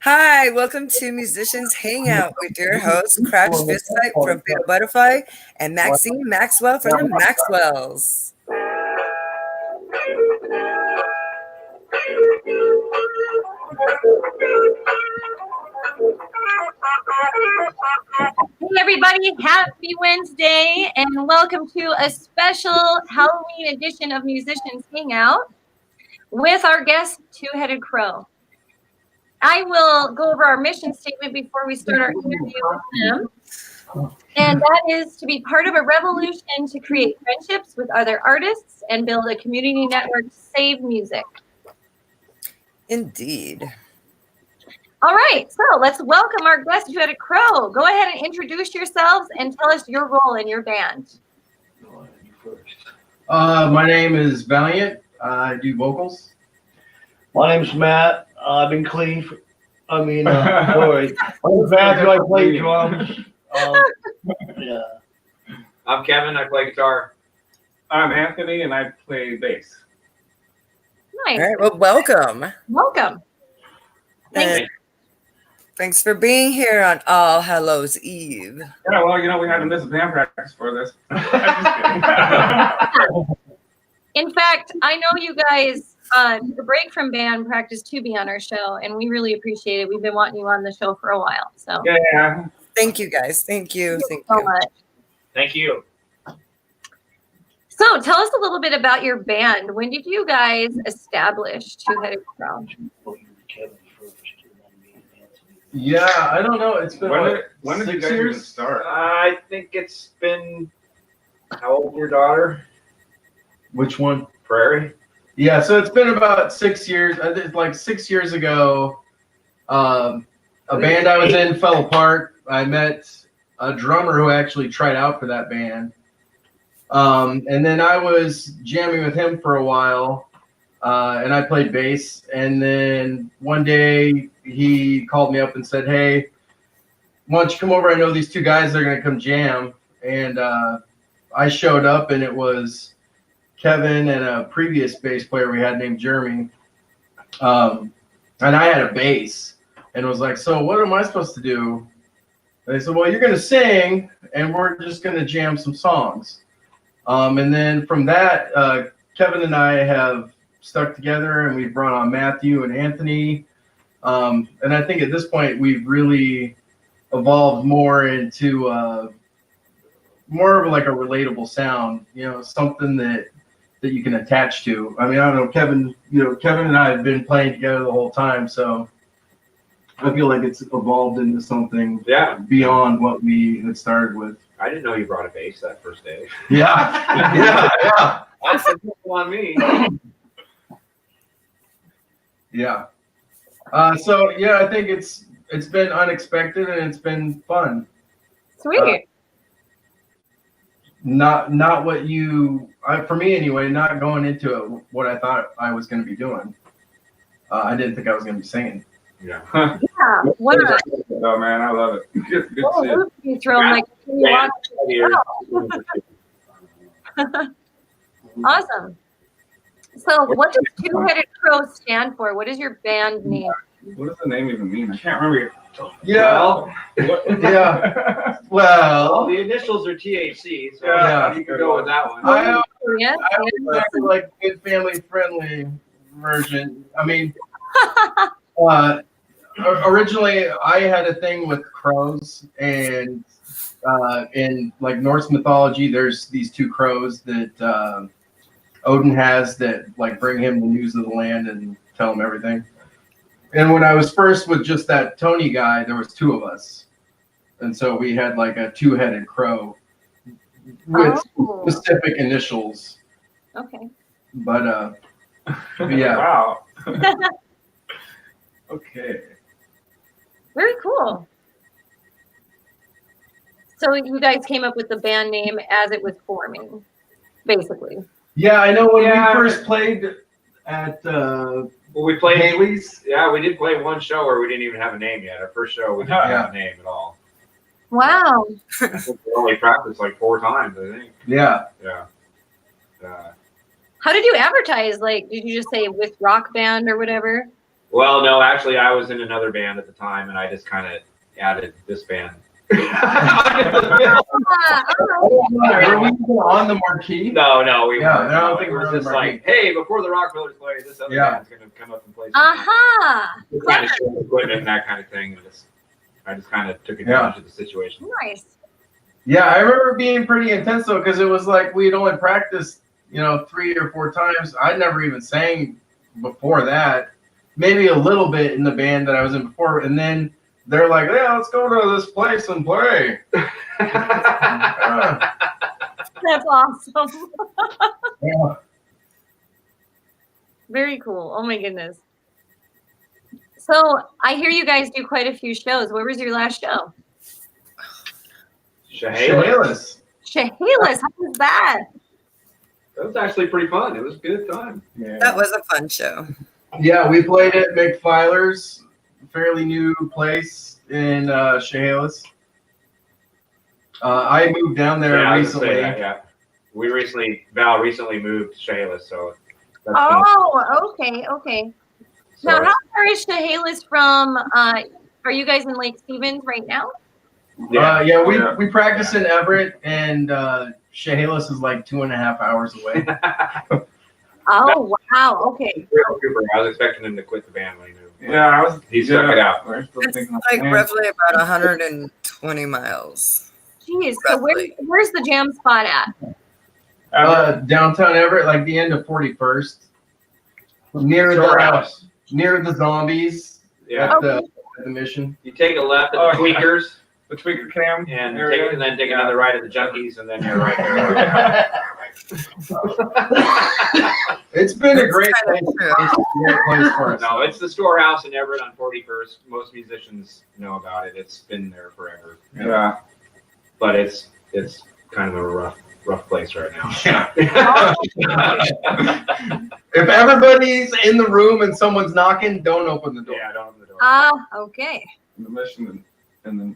Hi, welcome to Musicians Hangout with your host, Crash Fistfight from Fatal Butterfly and Maxine Maxwell from the Maxwells. Hey everybody, happy Wednesday and welcome to a special Halloween edition of Musicians Hangout with our guest, Two-Headed Crow. I will go over our mission statement before we start our interview with them. And that is to be part of a revolution to create friendships with other artists and build a community network to save music. Indeed. All right, so let's welcome our guest, Two-Headed Crow. Go ahead and introduce yourselves and tell us your role in your band. My name is Valiant. I do vocals. My name's Matt. I'm in Cleve. Sorry. I'm Matthew. I play drums. Yeah. I'm Kevin. I play guitar. I'm Anthony, and I play bass. Nice. All right, well, welcome. Welcome. Thanks for being here on All Hallows Eve. Yeah, well, we had to miss band practice for this. In fact, I know you guys took a break from band practice to be on our show, and we really appreciate it. We've been wanting you on the show for a while. So Yeah. Thank you, guys. Thank you. Thank you so much. Thank you. So tell us a little bit about your band. When did you guys establish Two-Headed Crow? Yeah, I don't know. It's been When did you 6 guys even years. start? I think it's been, how old is your daughter? Which one? Prairie? Yeah, so it's been about 6 years. I think like 6 years ago, a band I was in fell apart. I met a drummer who actually tried out for that band. And then I was jamming with him for a while, and I played bass. And then one day he called me up and said, "Hey, why don't you come over? I know these two guys are going to come jam." And I showed up, and it was Kevin and a previous bass player we had named Jeremy. And I had a bass and was like, "So what am I supposed to do?" And they said, "Well, you're going to sing, and we're just going to jam some songs." And then from that, Kevin and I have stuck together, and we've brought on Matthew and Anthony. And I think at this point, we've really evolved more into more of like a relatable sound, something that you can attach to. I mean, I don't know, Kevin and I have been playing together the whole time, so I feel like it's evolved into something beyond what we had started with. I didn't know you brought a bass that first day. Yeah, yeah. That's a good on me. Yeah. So yeah, I think it's been unexpected and it's been fun. Sweet. Not what for me anyway, not going into it what I thought I was going to be doing. I didn't think I was going to be singing. Yeah. Yeah. What a Oh, man, I love it. Good shit. loop you throw like you want. Awesome. So what does Two-Headed Crow stand for? What is your band name? What does the name even mean? I can't remember. Yeah. Yeah. Well, The initials are THC, so Yeah. you can go with that one. I Yes. always like good family friendly version. I mean, originally I had a thing with crows, and in like Norse mythology, there's these two crows that Odin has that like bring him the news of the land and tell him everything. And when I was first with just that Tony guy, there was two of us, and so we had like a two-headed crow with specific initials. Okay. But yeah. Wow. Okay. Very cool. So you guys came up with the band name as it was forming, basically. Yeah, I know when Yeah. we first played at Well, we played. Haley's. Yeah, we did play one show where we didn't even have a name yet. Our first show, we didn't have a name at all. Wow. I think we only practiced like 4 times, I think. Yeah. Yeah. How did you advertise? Like, did you just say with rock band or whatever? Well, no, actually, I was in another band at the time, and I just kind of added this band. Were we even on the marquee? No, we Yeah, weren't. I don't No, think it we're was on the just marquee. like, hey, before the Rock Brothers play, this other Yeah. band's going to come up and play. Aha. Kind of show equipment and that kind of thing. And I just kind of took advantage of the situation. Nice. Yeah, I remember being pretty intense though, because it was like we'd only practiced, 3 or 4 times. I'd never even sang before that. Maybe a little bit in the band that I was in before, and then they're like, "Yeah, let's go to this place and play." That's awesome. Yeah. Very cool. Oh my goodness. So I hear you guys do quite a few shows. Where was your last show? Chehalis. Chehalis. How was that? That was actually pretty fun. It was a good time. Yeah. That was a fun show. Yeah, we played at McFiler's, a fairly new place in Chehalis. I moved down there I was gonna recently. say that, yeah. Val recently moved to Chehalis, so. That's Oh, okay. so Now, how far is Chehalis from? Are you guys in Lake Stevens right now? We practice in Everett, and Chehalis is like 2.5 hours away. Oh wow. Okay. Real Cooper, I was expecting him to quit the band when he moved. Yeah, He stuck it out. We're still It's thinking of like names. roughly about 120 miles. Jeez. So where's the jam spot at? Downtown Everett, like the end of 41st, near the zombies Yeah. at the mission. You take a left at the Oh, yeah. Tweakers The Tweaker Cam and area. then take another right at the Junkies, and then you're right there. It's been a great That's place. kinda true. It's a great place for us. No, it's the storehouse in Everett on 41st. Most musicians know about it. It's been there forever. Yeah. But it's kind of a rough place right now. Yeah. If everybody's in the room and someone's knocking, don't open the door. Yeah, don't open the door. Okay. The mission and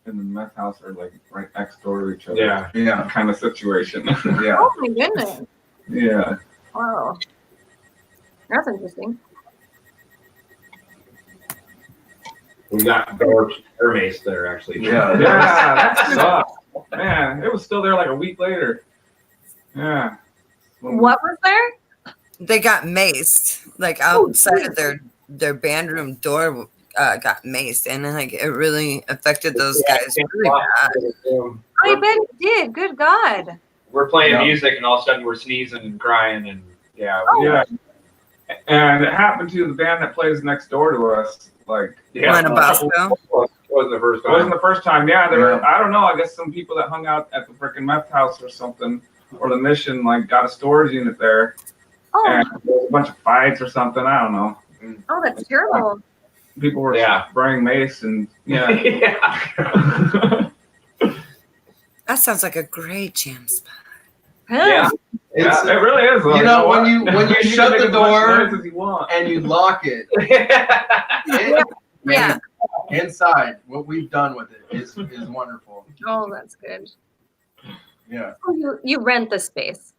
the meth house are like right next door to each other. Yeah. Yeah. Kind of situation. Yeah. Oh my goodness. Yeah. Wow. That's interesting. We got Bear Mace there, actually. Yeah. Yeah, that sucks. Man, it was still there like a week later. Yeah. What was there? They got maced, like outside of their band room door. Got maced, and like it really affected those guys really bad. I bet it did. Good God. We're playing Yeah. music, and all of a sudden we're sneezing and crying, and Yeah. And it happened to the band that plays next door to us. Like, One of Bosco. wasn't the first it wasn't time. the first time. Yeah, there Yeah. were, I don't know. I guess some people that hung out at the freaking meth house or something, or the mission, like got a storage unit there, Oh, and there was a bunch of fights or something. I don't know. oh, that's terrible. People were Yeah. spraying mace and yeah. Yeah. That sounds like a great jam spot. Yeah. It's, Yeah, it really is. You know, what? when you can shut make the as much door noise as you want. and you lock it Yeah. inside, what we've done with it is wonderful. Oh, that's good. Yeah. Oh, you rent the space.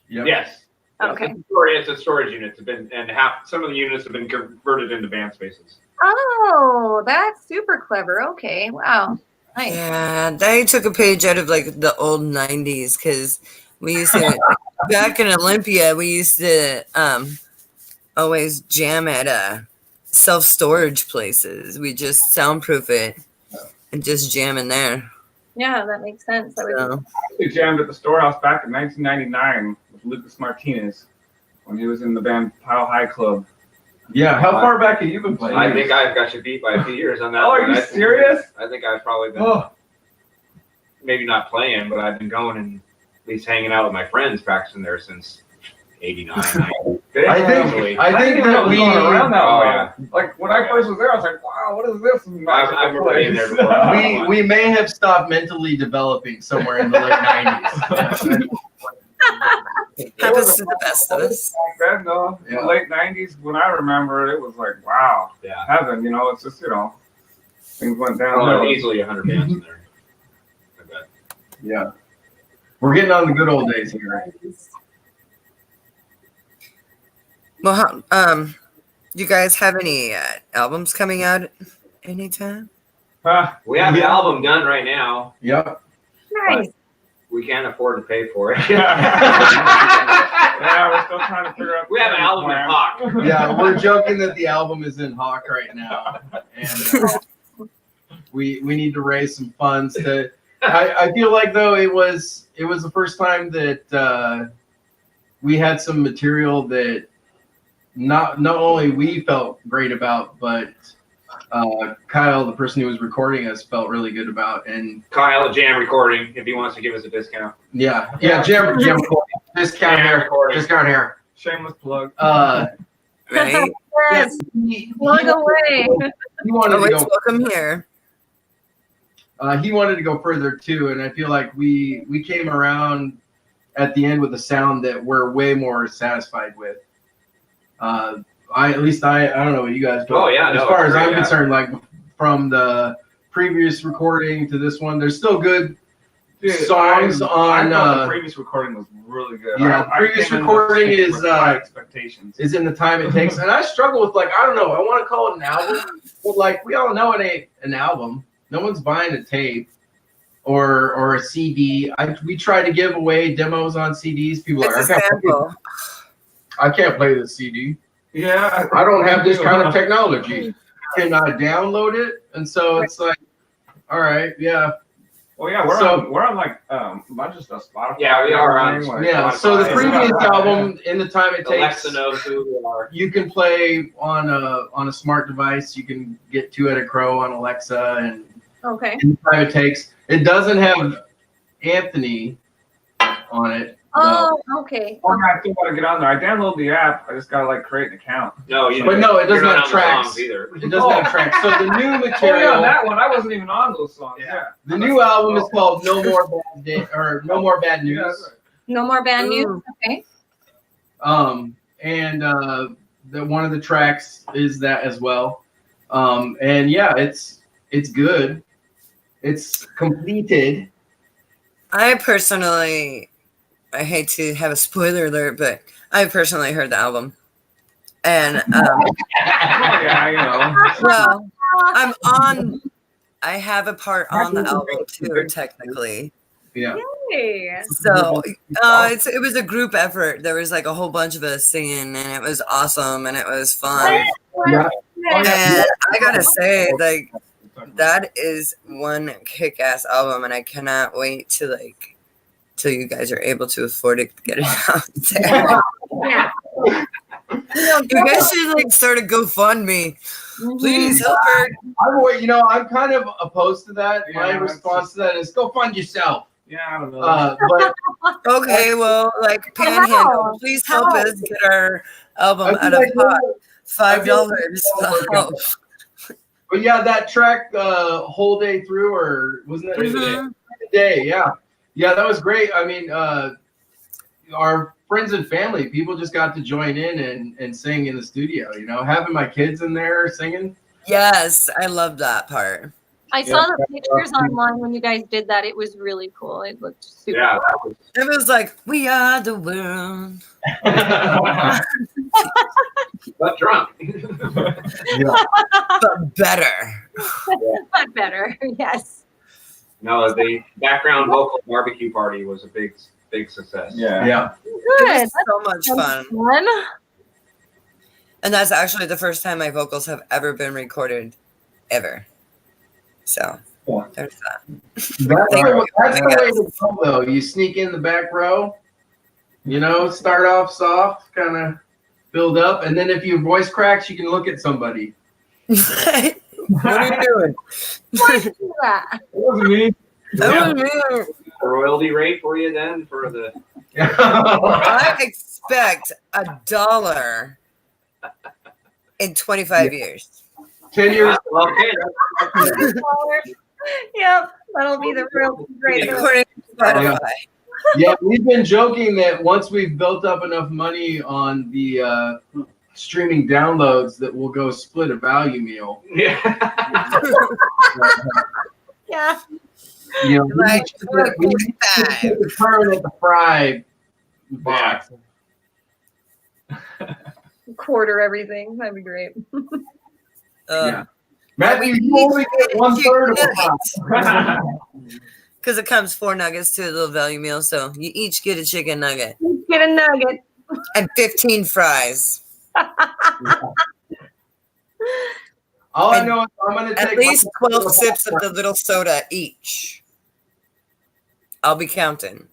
Yep. Yes. Okay. It's a storage unit. It's been, and some of the units have been converted into band spaces. Oh, that's super clever. Okay. Wow. Nice. Yeah, they took a page out of like the old 90s because we used to back in Olympia, we used to always jam at self-storage places. We just soundproof it and just jam in there. Yeah, that makes sense. That would So, We jammed at the storehouse back in 1999 with Lucas Martinez when he was in the band Pile High Club. Yeah. How far back have you been playing? I think I've got you beat by a few years on that. Oh, are one. you serious? I think I've probably been Oh, maybe not playing, but I've been going and at least hanging out with my friends practicing there since '89. I think I didn't even know it was going around that Oh, long. yeah. Like when I first was there, I was like, "Wow, what is this?" I remember being there before. we may have stopped mentally developing somewhere in the late 90s. happens to the best of us. Back then, though, in Yeah. the late '90s, when I remember it, was like, "Wow, Yeah. heaven!" You know, it's just things went Well, down. easily 100 bands in there. I bet. Yeah. We're getting on the good old days here. Well, You guys have any albums coming out anytime? We have an album done right now. Yep. Nice. We can't afford to pay for it. Yeah, we're still trying to figure out. We have an album in Hawk. Yeah, we're joking that the album is in Hawk right now, and we need to raise some funds to. I feel like though it was the first time that we had some material that not only we felt great about, but Kyle, the person who was recording us, felt really good about. And Kyle Jam Recording, if he wants to give us a discount. yeah, Jam recording. Discount here. Shameless plug. Right? Yes. He Plug away. wanted to Always go. welcome here. He wanted to go further too, and I feel like we came around at the end with a sound that we're way more satisfied with. I don't know what you guys do. Oh, yeah, As no, far as agree, I'm yeah. concerned, like from the previous recording to this one, there's still good songs I on. thought the previous recording was really good. Yeah, I previous came in recording with is, high expectations. Is in the time it takes, and I struggle with I don't know. I want to call it an album, but we all know it ain't an album. No one's buying a tape or a CD. We try to give away demos on CDs. People are It's like, a sample. I can't play the CD. Yeah, I don't have this kind of technology. Can I download it? And so it's like, all right, yeah. Well, yeah, we're on like a bunch of stuff. Spotify. Yeah, we are on. Yeah, so the previous album, In the Time It Takes, Alexa knows who we are. you can play on a smart device. You can get Two-Headed Crow on Alexa, and Okay. In the Time It Takes. It doesn't have Anthony on it. Oh, okay. I still gotta get on there. I download the app. I just gotta create an account. No, But no, it doesn't you're not have on the tracks. songs either. It doesn't have tracks. So the new Oh yeah, material, that one. I wasn't even on those songs. Yeah. the new album is called No More Bad News. Yeah, that's right. No more band news. Ooh. Okay. And the one of the tracks is that as well. And yeah, it's good. It's completed. I hate to have a spoiler alert, but I personally heard the album. And Yeah, well, I have a part on the album too, technically. Yeah. Hey. So it was a group effort. There was a whole bunch of us singing, and it was awesome, and it was fun. Yeah. And I gotta say, that is one kick-ass album, and I cannot wait to till you guys are able to afford it to get it out there. Yeah. You guys should start a GoFundMe. Please help her. I'm kind of opposed to that. Yeah, My that's response to that is go fund yourself. Yeah, I don't know. But Okay, well, Panhandle, please help us get our album out of pot. $5 will help. But yeah, that track, whole day through, or wasn't it Mhm. the day? Yeah, that was great. I mean, our friends and family, people just got to join in and sing in the studio. Having my kids in there singing. Yes, I love that part. I saw the pictures online when you guys did that. It was really cool. It looked super Yeah, cool. that was, It was like, we are the world. but drunk. But better. But better. Yes. No, the background vocal barbecue party was a big success. Yeah. It Good. was so much fun. Fun. And that's actually the first time my vocals have ever been recorded, ever. So, there's that. That's the way to go, though. You sneak in the back row, start off soft, kind of build up, and then if your voice cracks, you can look at somebody. What are you doing? Why do that? It wasn't me. That was me. A royalty rate for you then for the I expect $1 in 25 years. 10 years. Okay. Yep. That'll be the real great. According to Spotify. Yeah, we've been joking that once we've built up enough money on the streaming downloads, that we'll go split a value meal. Yeah. Yeah. Like, we need to turn at the fry box. quarter everything. That'd be great. Yeah. Matthew, you only get 1/3 of a Because it comes 4 nuggets to a little value meal, so you each get a chicken nugget Get a nugget. and 15 fries. All I And know is I'm going to take At least 12 sips of the little soda each. I'll be counting.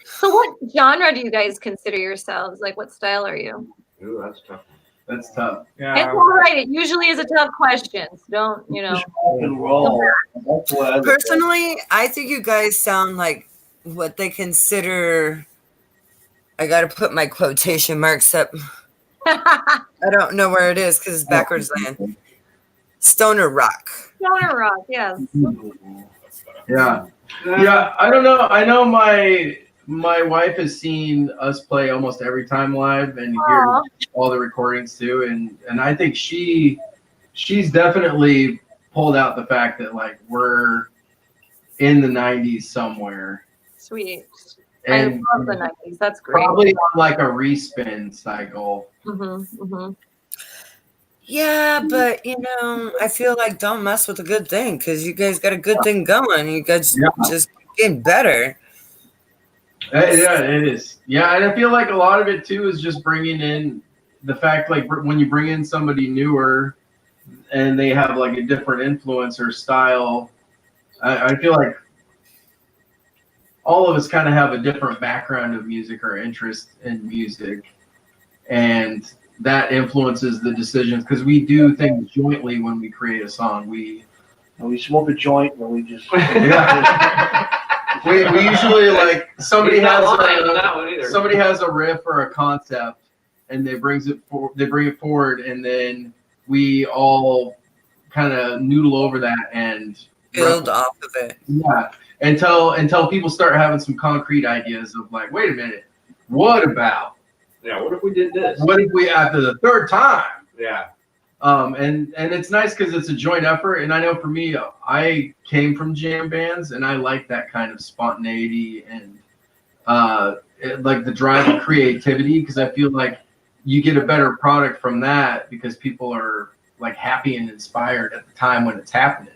So what genre do you guys consider yourselves? Like, what style are you? Ooh, that's tough. That's tough. It's Yeah. all right. It usually is a tough question. So don't, you know. Rock and roll. That's what I look at. Personally, I think you guys sound like what they consider. I got to put my quotation marks up. I don't know where it is because it's backwards land. Stoner rock. Stoner rock, yes. Yeah. Yeah, I don't know. I know my wife has seen us play almost every time live and hear Aw. all the recordings too, and I think she's definitely pulled out the fact that like we're in the 90s somewhere. Sweet. And I love the 90s. That's great. probably on like a respin cycle. Yeah, but I feel like don't mess with a good thing because you guys got a good thing going. You guys just getting better. Yeah, it is. Yeah, and I feel like a lot of it too is just bringing in the fact like when you bring in somebody newer and they have like a different influence or style. I feel like all of us kind of have a different background of music or interest in music, and that influences the decisions because we do things jointly when we create a song. We smoke a joint and we just. we usually like somebody He's not has lying on that one either. somebody has a riff or a concept and they bring it forward, and then we all kind of noodle over that and Build off of it. Yeah, until people start having some concrete ideas of like, wait a minute, what about? Yeah, what if we did this? What if we after the third time? Yeah. And it's nice because it's a joint effort, and I know for me, I came from jam bands, and I like that kind of spontaneity and like the drive of creativity, because I feel like you get a better product from that because people are like happy and inspired at the time when it's happening,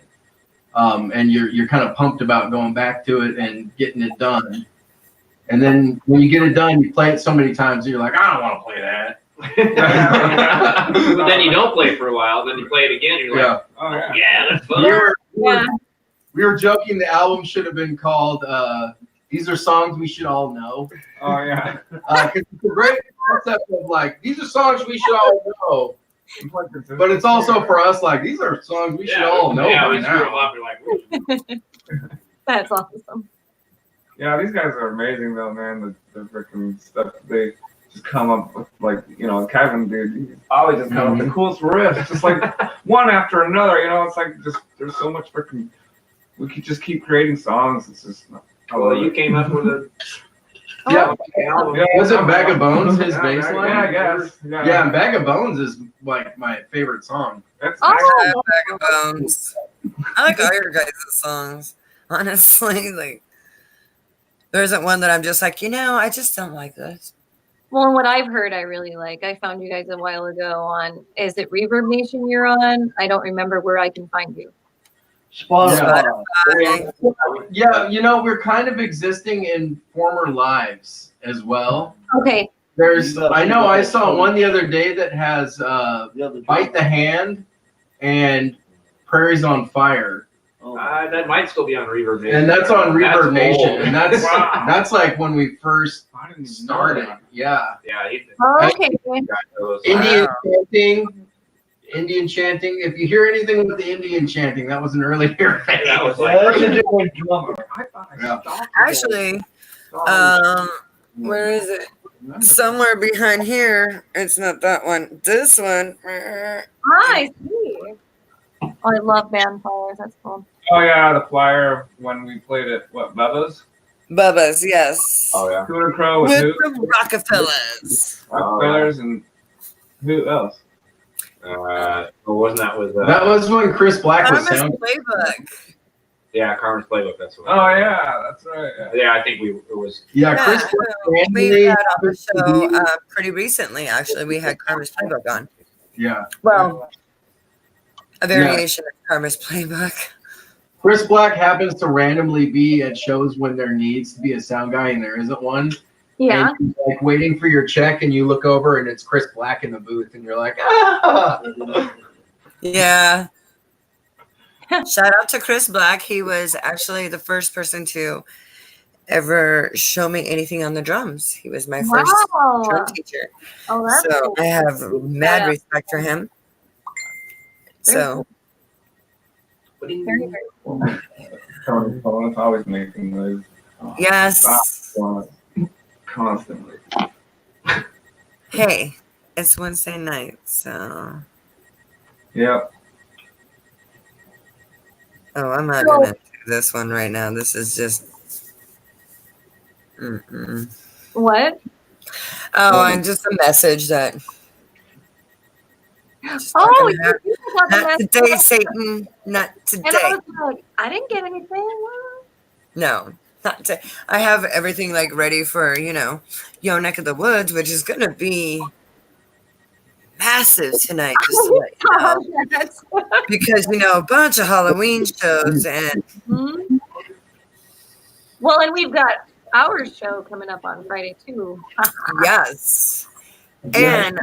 and you're kind of pumped about going back to it and getting it done. And then when you get it done, you play it so many times, you're like, I don't want to play that. But then you don't play it for a while, then you play it again, and you're like, Oh, yeah. yeah, that's fun. We were joking the album should have been called These Are Songs We Should All Know. Oh, yeah. Because it's a great concept of like, these are songs we should all know. But it's also for us like, these are songs we should all know Yeah, by we screw them now. up, you're like, That's awesome. Yeah, these guys are amazing though, man. The freaking stuff they just come up with, like, Kevin, dude, he always just come up with the coolest riffs, just like one after another. It's like just there's so much freaking. We could just keep creating songs. It's just. well, you came up with a Yeah. album. Was it Bag of Bones, his bass line? Yeah, I guess. Yeah, and Bag of Bones is like my favorite song. That's Oh. Bag of Bones. I like all your guys' songs. Honestly, like there isn't one that I'm just like, I just don't like this. Well, and what I've heard I really like, I found you guys a while ago on, is it Reverb Nation you're on? I don't remember where I can find you. Spotify. Yeah, we're kind of existing in former lives as well. Okay. I know I saw one the other day that has Bite the Hand and Prairies on Fire. That might still be on Reverb Nation. And that's on Reverb Nation. old. And that's Wow. that's like when we first I didn't even know started. that. Yeah. Yeah, Oh, okay. Indian chanting. If you hear anything with the Indian chanting, that was an earlier phase. that was Yeah, like, that's a different drummer. I thought I Yeah. stalked Actually, you. where is it? Somewhere behind here. It's not that one. This one. I see. Oh, I love band flyers. That's cool. Oh yeah, the flyer when we played at Bubba's, yes. oh yeah. Cooler Crow with With who? the Rockefellers. Rockefellers and who else? Wasn't that with That was when Chris Black was Thomas sound. Playbook. Yeah, Carmen's Playbook. That's what. Oh yeah, that's right. Yeah. Yeah, I think it was. Yeah, Yeah, Chris. we had on the show pretty recently. Actually, we had Karma's Playbook on. Yeah. Well, a variation of Karma's Playbook. Chris Black happens to randomly be at shows when there needs to be a sound guy and there isn't one. Yeah. And you're, like waiting for your check, and you look over and it's Chris Black in the booth, and you're like, ah. Yeah. Shout out to Chris Black. He was actually the first person to ever show me anything on the drums. He was my first drum teacher. Oh, that's So cool. I have mad respect for him. So Very, very cool. Carmen's phone is always making noise. yes. Constantly. Hey, it's Wednesday night, so Yep. oh, I'm not gonna do this one right now. This is just What? oh, and just a message that just Oh, not gonna happen. you got the Not message. today, Satan. Not And I today. was like, I didn't get anything. No, not today. I have everything like ready for, Yo Neck of the Woods, which is gonna be massive tonight, just to let you know. Yes. Because a bunch of Halloween shows and Mhm. Well, and we've got our show coming up on Friday too. yes. And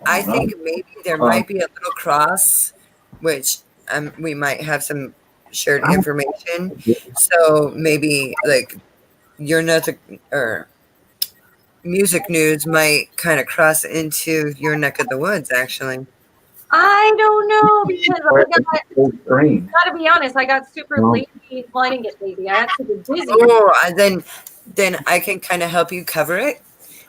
I think maybe there might be a little cross, which we might have some shared information. So maybe like your nothing or music news might kind of cross into your neck of the woods, actually. I don't know because Green. gotta be honest, I got super lazy. Well, I didn't get lazy. I got super busy. Oh, and then I can kind of help you cover it.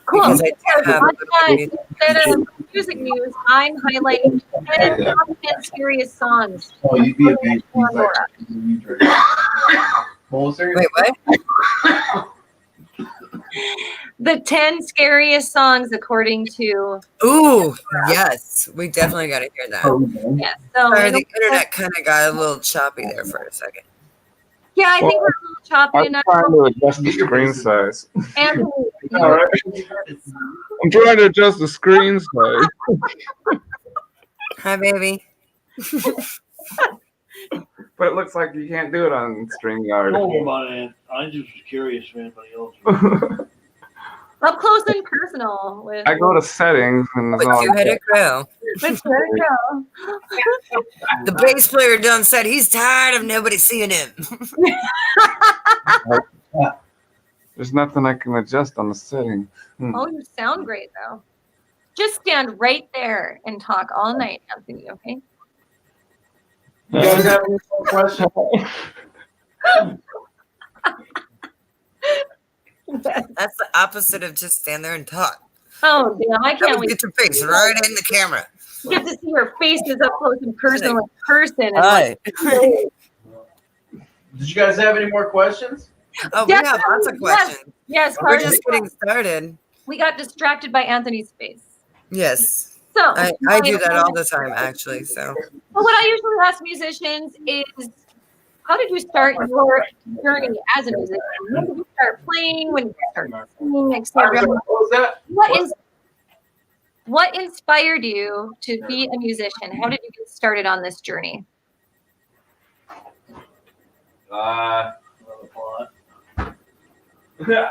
Cool. Because I do have a little bit Instead of music news, I'm highlighting 10 top 10 scariest songs. Oh, you'd be amazed. Laura. Moser? Wait, what? The 10 scariest songs according to Ooh, yes. We definitely got to hear that. yes. So Sorry, the internet kind of got a little choppy there for a second. yeah, I think we're a little choppy I'm enough. trying to adjust the screen size. Anthony, All right. I'm trying to adjust the screen size. Hi, baby. But it looks like you can't do it on StreamYard. Don't worry about it. I just was curious if anybody else. up close and personal with I go to settings and it's With all Two-Headed Crow. with Jericho. The bass player done said he's tired of nobody seeing him. there's nothing I can adjust on the setting. Oh, you sound great though. Just stand right there and talk all night, Anthony, okay? You guys have any more questions? That's the opposite of just stand there and talk. Oh, damn, I That can't would wait get your face right in the camera. to get to see your faces up close and personal in person. And Hi. Did you guys have any more questions? Oh, we have lots of questions. Yes, We're Carson, just getting started. we got distracted by Anthony's face. Yes. So I do that all the time, actually. So Well, what I usually ask musicians is, how did you start your journey as a musician? When did you start playing? When did you start singing, etc.? What was that? What inspired you to be a musician? How did you get started on this journey?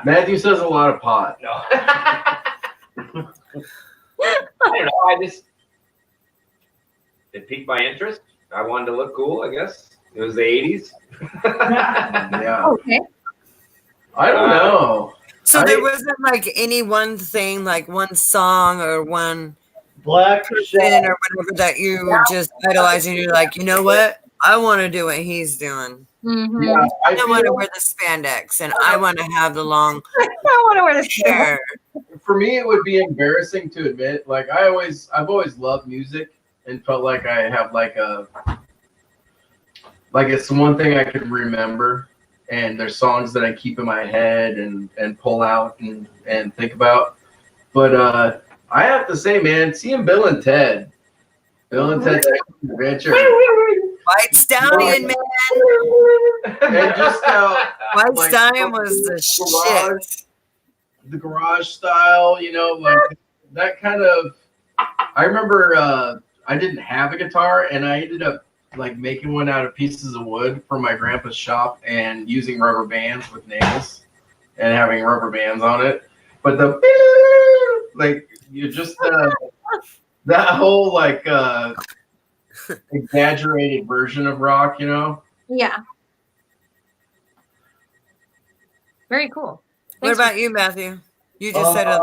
Matthew says a lot of pot. I don't know. It piqued my interest. I wanted to look cool, I guess. It was the 80s. Yeah. Okay. I don't know. So there wasn't like any one thing, like one song or one Black person or whatever that you just idolize and you're like, you know what? I want to do what he's doing. Mm-hmm. Yeah, I want to wear the spandex and I want to have the long I want to wear this shirt. hair. for me, it would be embarrassing to admit. Like I've always loved music and felt like I have it's one thing I can remember. And there's songs that I keep in my head and pull out and think about. But I have to say, man, seeing Bill and Ted's Excellent Adventure. White Stallion, man. And just White like, Stallion was the garage, shit. the garage style, you know, like that kind of. I remember I didn't have a guitar, and I ended up like making one out of pieces of wood from my grandpa's shop and using rubber bands with nails and having rubber bands on it. But the like you just that whole like exaggerated version of rock, you know. Yeah. Very cool. What Thanks about you, Matthew? You just said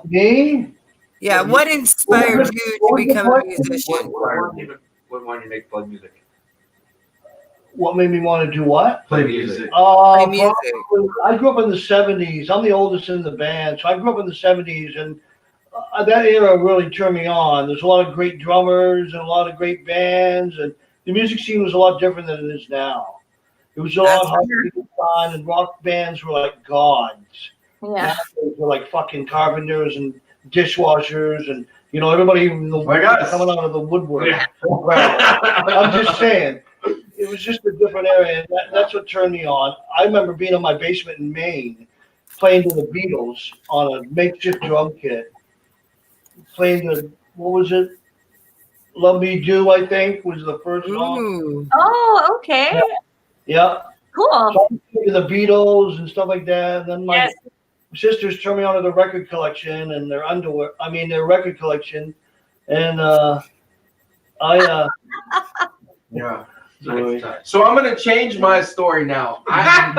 Me? yeah. What inspired you to become a musician? What wanted you to make plug music? What made me want to do what? Play music. Play music. Probably, I grew up in the 70s. I'm the oldest in the band, so I grew up in the 70s, and that era really turned me on. There's a lot of great drummers and a lot of great bands, and the music scene was a lot different than it is now. It was a lot harder to find, and rock bands were like gods. Yeah. Nowadays they're like fucking carpenters and dishwashers, and you know everybody coming out of the woodwork. Yeah. I'm just saying. It was just a different area, and that's what turned me on. I remember being in my basement in Maine, playing to the Beatles on a makeshift drum kit. Playing the, what was it? Love Me Do, I think, was the first song. Ooh. Oh, okay. Yeah. Cool. So I played to the Beatles and stuff like that. And then my sisters turned me on to the record collection and their their record collection. And Yeah. Nice. So I'm gonna change my story now. I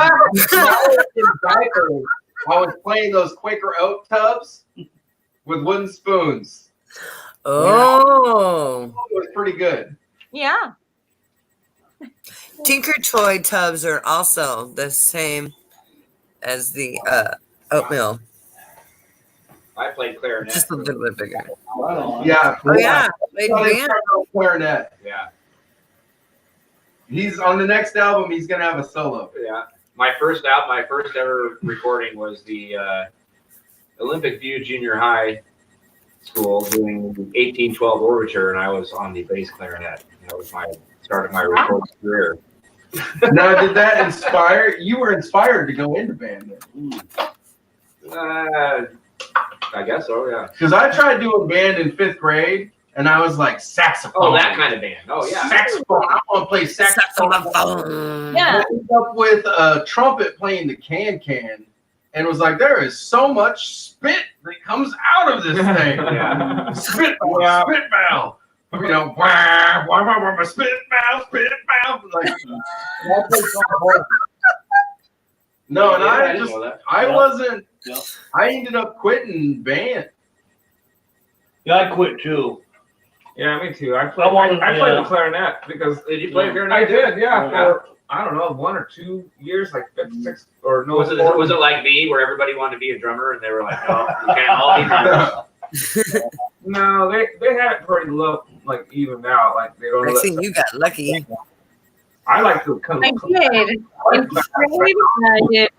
was playing those Quaker Oat tubs with wooden spoons. Oh. It was pretty good. Yeah. Tinker Toy tubs are also the same as the oatmeal, I played clarinet. just a little bit bigger. Yeah. Oh yeah, played band. Clarinet. Yeah. He's on the next album. He's gonna have a solo. Yeah. My first ever recording was the Olympic View Junior High School doing 1812 Overture, and I was on the bass clarinet. That was my start of my recording career. Now, did that inspire you? Were inspired to go into band then? I guess so. Yeah. Because I tried doing band in 5th grade, and I was like saxophone. Oh, that kind of band. Oh yeah. Saxophone. I want to play saxophone. Yeah. I ended up with a trumpet playing the can, and was like, there is so much spit that comes out of this thing. Yeah. Spit valve. You know, spit valve. Like, no, and I didn't know that. I wasn't. Yeah. I ended up quitting band. Yeah, I quit too. Yeah, me too. I played the clarinet because Did you play clarinet? I did, yeah. Yeah. For, I don't know, 1 or 2 years, like 5th, 6th, or no. Was it like me, where everybody wanted to be a drummer, and they were like, "No, you can't all be drummers." No, they had it pretty low, like evened out. Like they don't. Maxine, you got lucky. I like to come. I did. In grade, I did.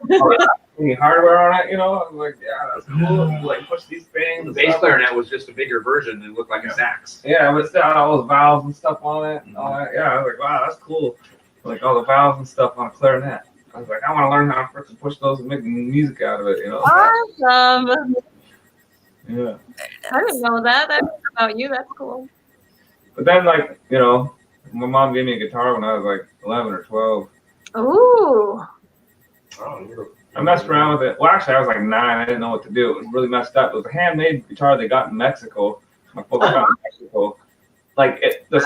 Any hardware on it, you know? I'm like, yeah, that's cool. You, like push these things. The bass clarinet was just a bigger version and looked like a sax. Yeah, but it's got all those valves and stuff on it and all that. Yeah, I was like, wow, that's cool. Like all the valves and stuff on a clarinet. I was like, I want to learn how to freaking push those and make music out of it, you know? Awesome. Yeah. I didn't know that. That's about you. That's cool. But then, like, you know, my mom gave me a guitar when I was like 11 or 12. Ooh. I messed around with it. Well, actually, I was like 9. I didn't know what to do. It was really messed up. It was a handmade guitar they got in Mexico. My folks got in Mexico. Like, the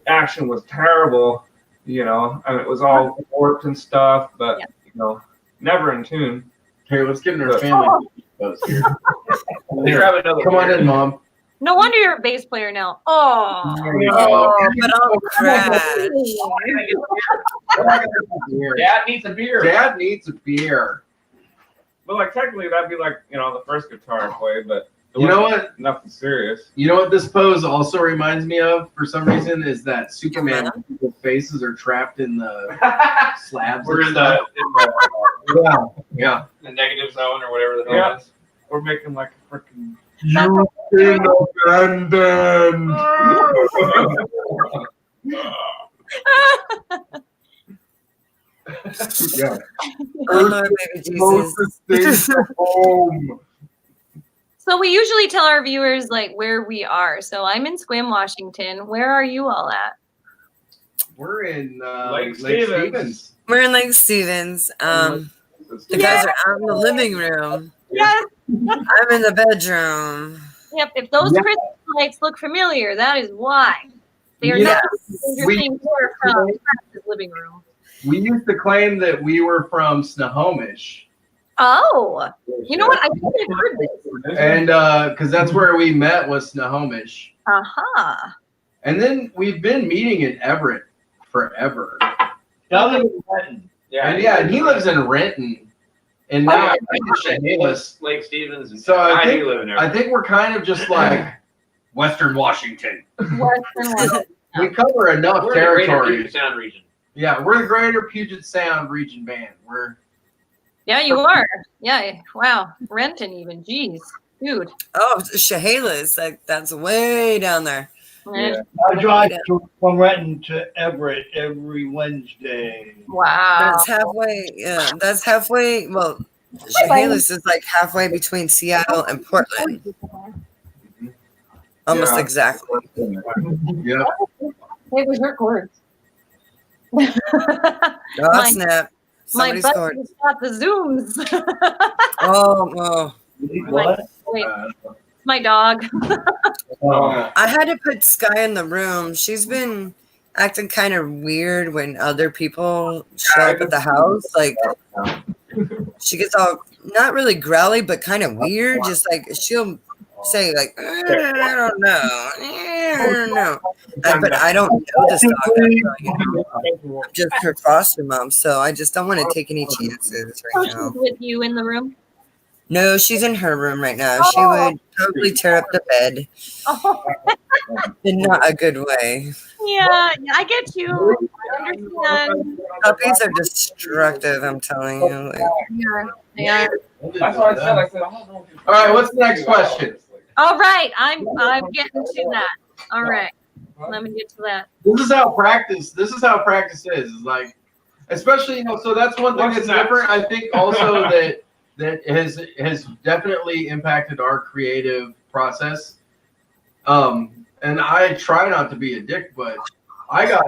action was terrible, you know. I mean, it was all warped and stuff, but, you know, never in tune. Here, let's get in our family. Grab another Come on beer. in, Mom. No wonder you're a bass player now. Oh. But I'll crash. Dad needs a beer. Dad needs a beer. But, like, technically, that'd be like, you know, the first guitar I played, but it You know wasn't what? Nothing serious. You know what this pose also reminds me of for some reason is that Superman people's faces are trapped in the slabs. We're and in the, stuff. Yeah. the negative zone or whatever the hell Yeah. it is. We're making, like, a freaking... You in abandon. Yeah. Oh, Lord, baby Jesus. Closest thing to home. So we usually tell our viewers like where we are. So I'm in Sequim, Washington. Where are you all at? We're in Lake Lake Stevens. Stevens. We're in Lake Stevens. The guys are out in the living room. Yes. I'm in the bedroom. Yep. If those Yeah. Christmas lights look familiar, that is why. They are Yeah. not Stranger We- Things or from Travis's living room. We used to claim that we were from Snohomish. Oh, you know what? I think I've heard this. And because that's where we met was Snohomish. Uh-huh. And then we've been meeting in Everett forever. I live in Renton. And he lives in Renton. And now I'm in Chehalis. Lake Stevens. And So I think- do live in there. I think we're kind of just like Western Washington. Western Washington. We cover enough We're in the Greater territory. Puget Sound region. Yeah, we're the Greater Puget Sound region band. We're Yeah, you are. Yeah. Wow. Renton even. Jeez. Dude. Oh, Chehalis. Like, that's way down there. Yeah. I drive from Renton to Everett every Wednesday. Wow. That's halfway. Yeah, that's halfway. Well, Chehalis is like halfway between Seattle and Portland. Almost Yeah. exactly. yeah. It was records. Oh, My- snap. My Somebody butt scored. has got the zooms. Oh. What? Wait, my dog. I had to put Sky in the room. She's been acting kind of weird when other people show up at the house. Like, she gets all, not really growly, but kind of weird. Just like, she'll say, like, I don't know. I don't know. But I don't know this dog. I'm just her foster mom, so I just don't want to take any chances Oh, right she's now. with you in the room. No, she's in her room right now. She would totally tear up the bed Oh, in not a good way. yeah, I get you. I understand. Puppies are destructive, I'm telling you. Like, Yeah. That's what I said. I said, I don't know. All right, what's the next question? All right, I'm getting to that. All right, let me get to that. This is how practice is. Is like, especially, so that's one thing What's that's next? different. I think also that has definitely impacted our creative process. And I try not to be a dick, but I have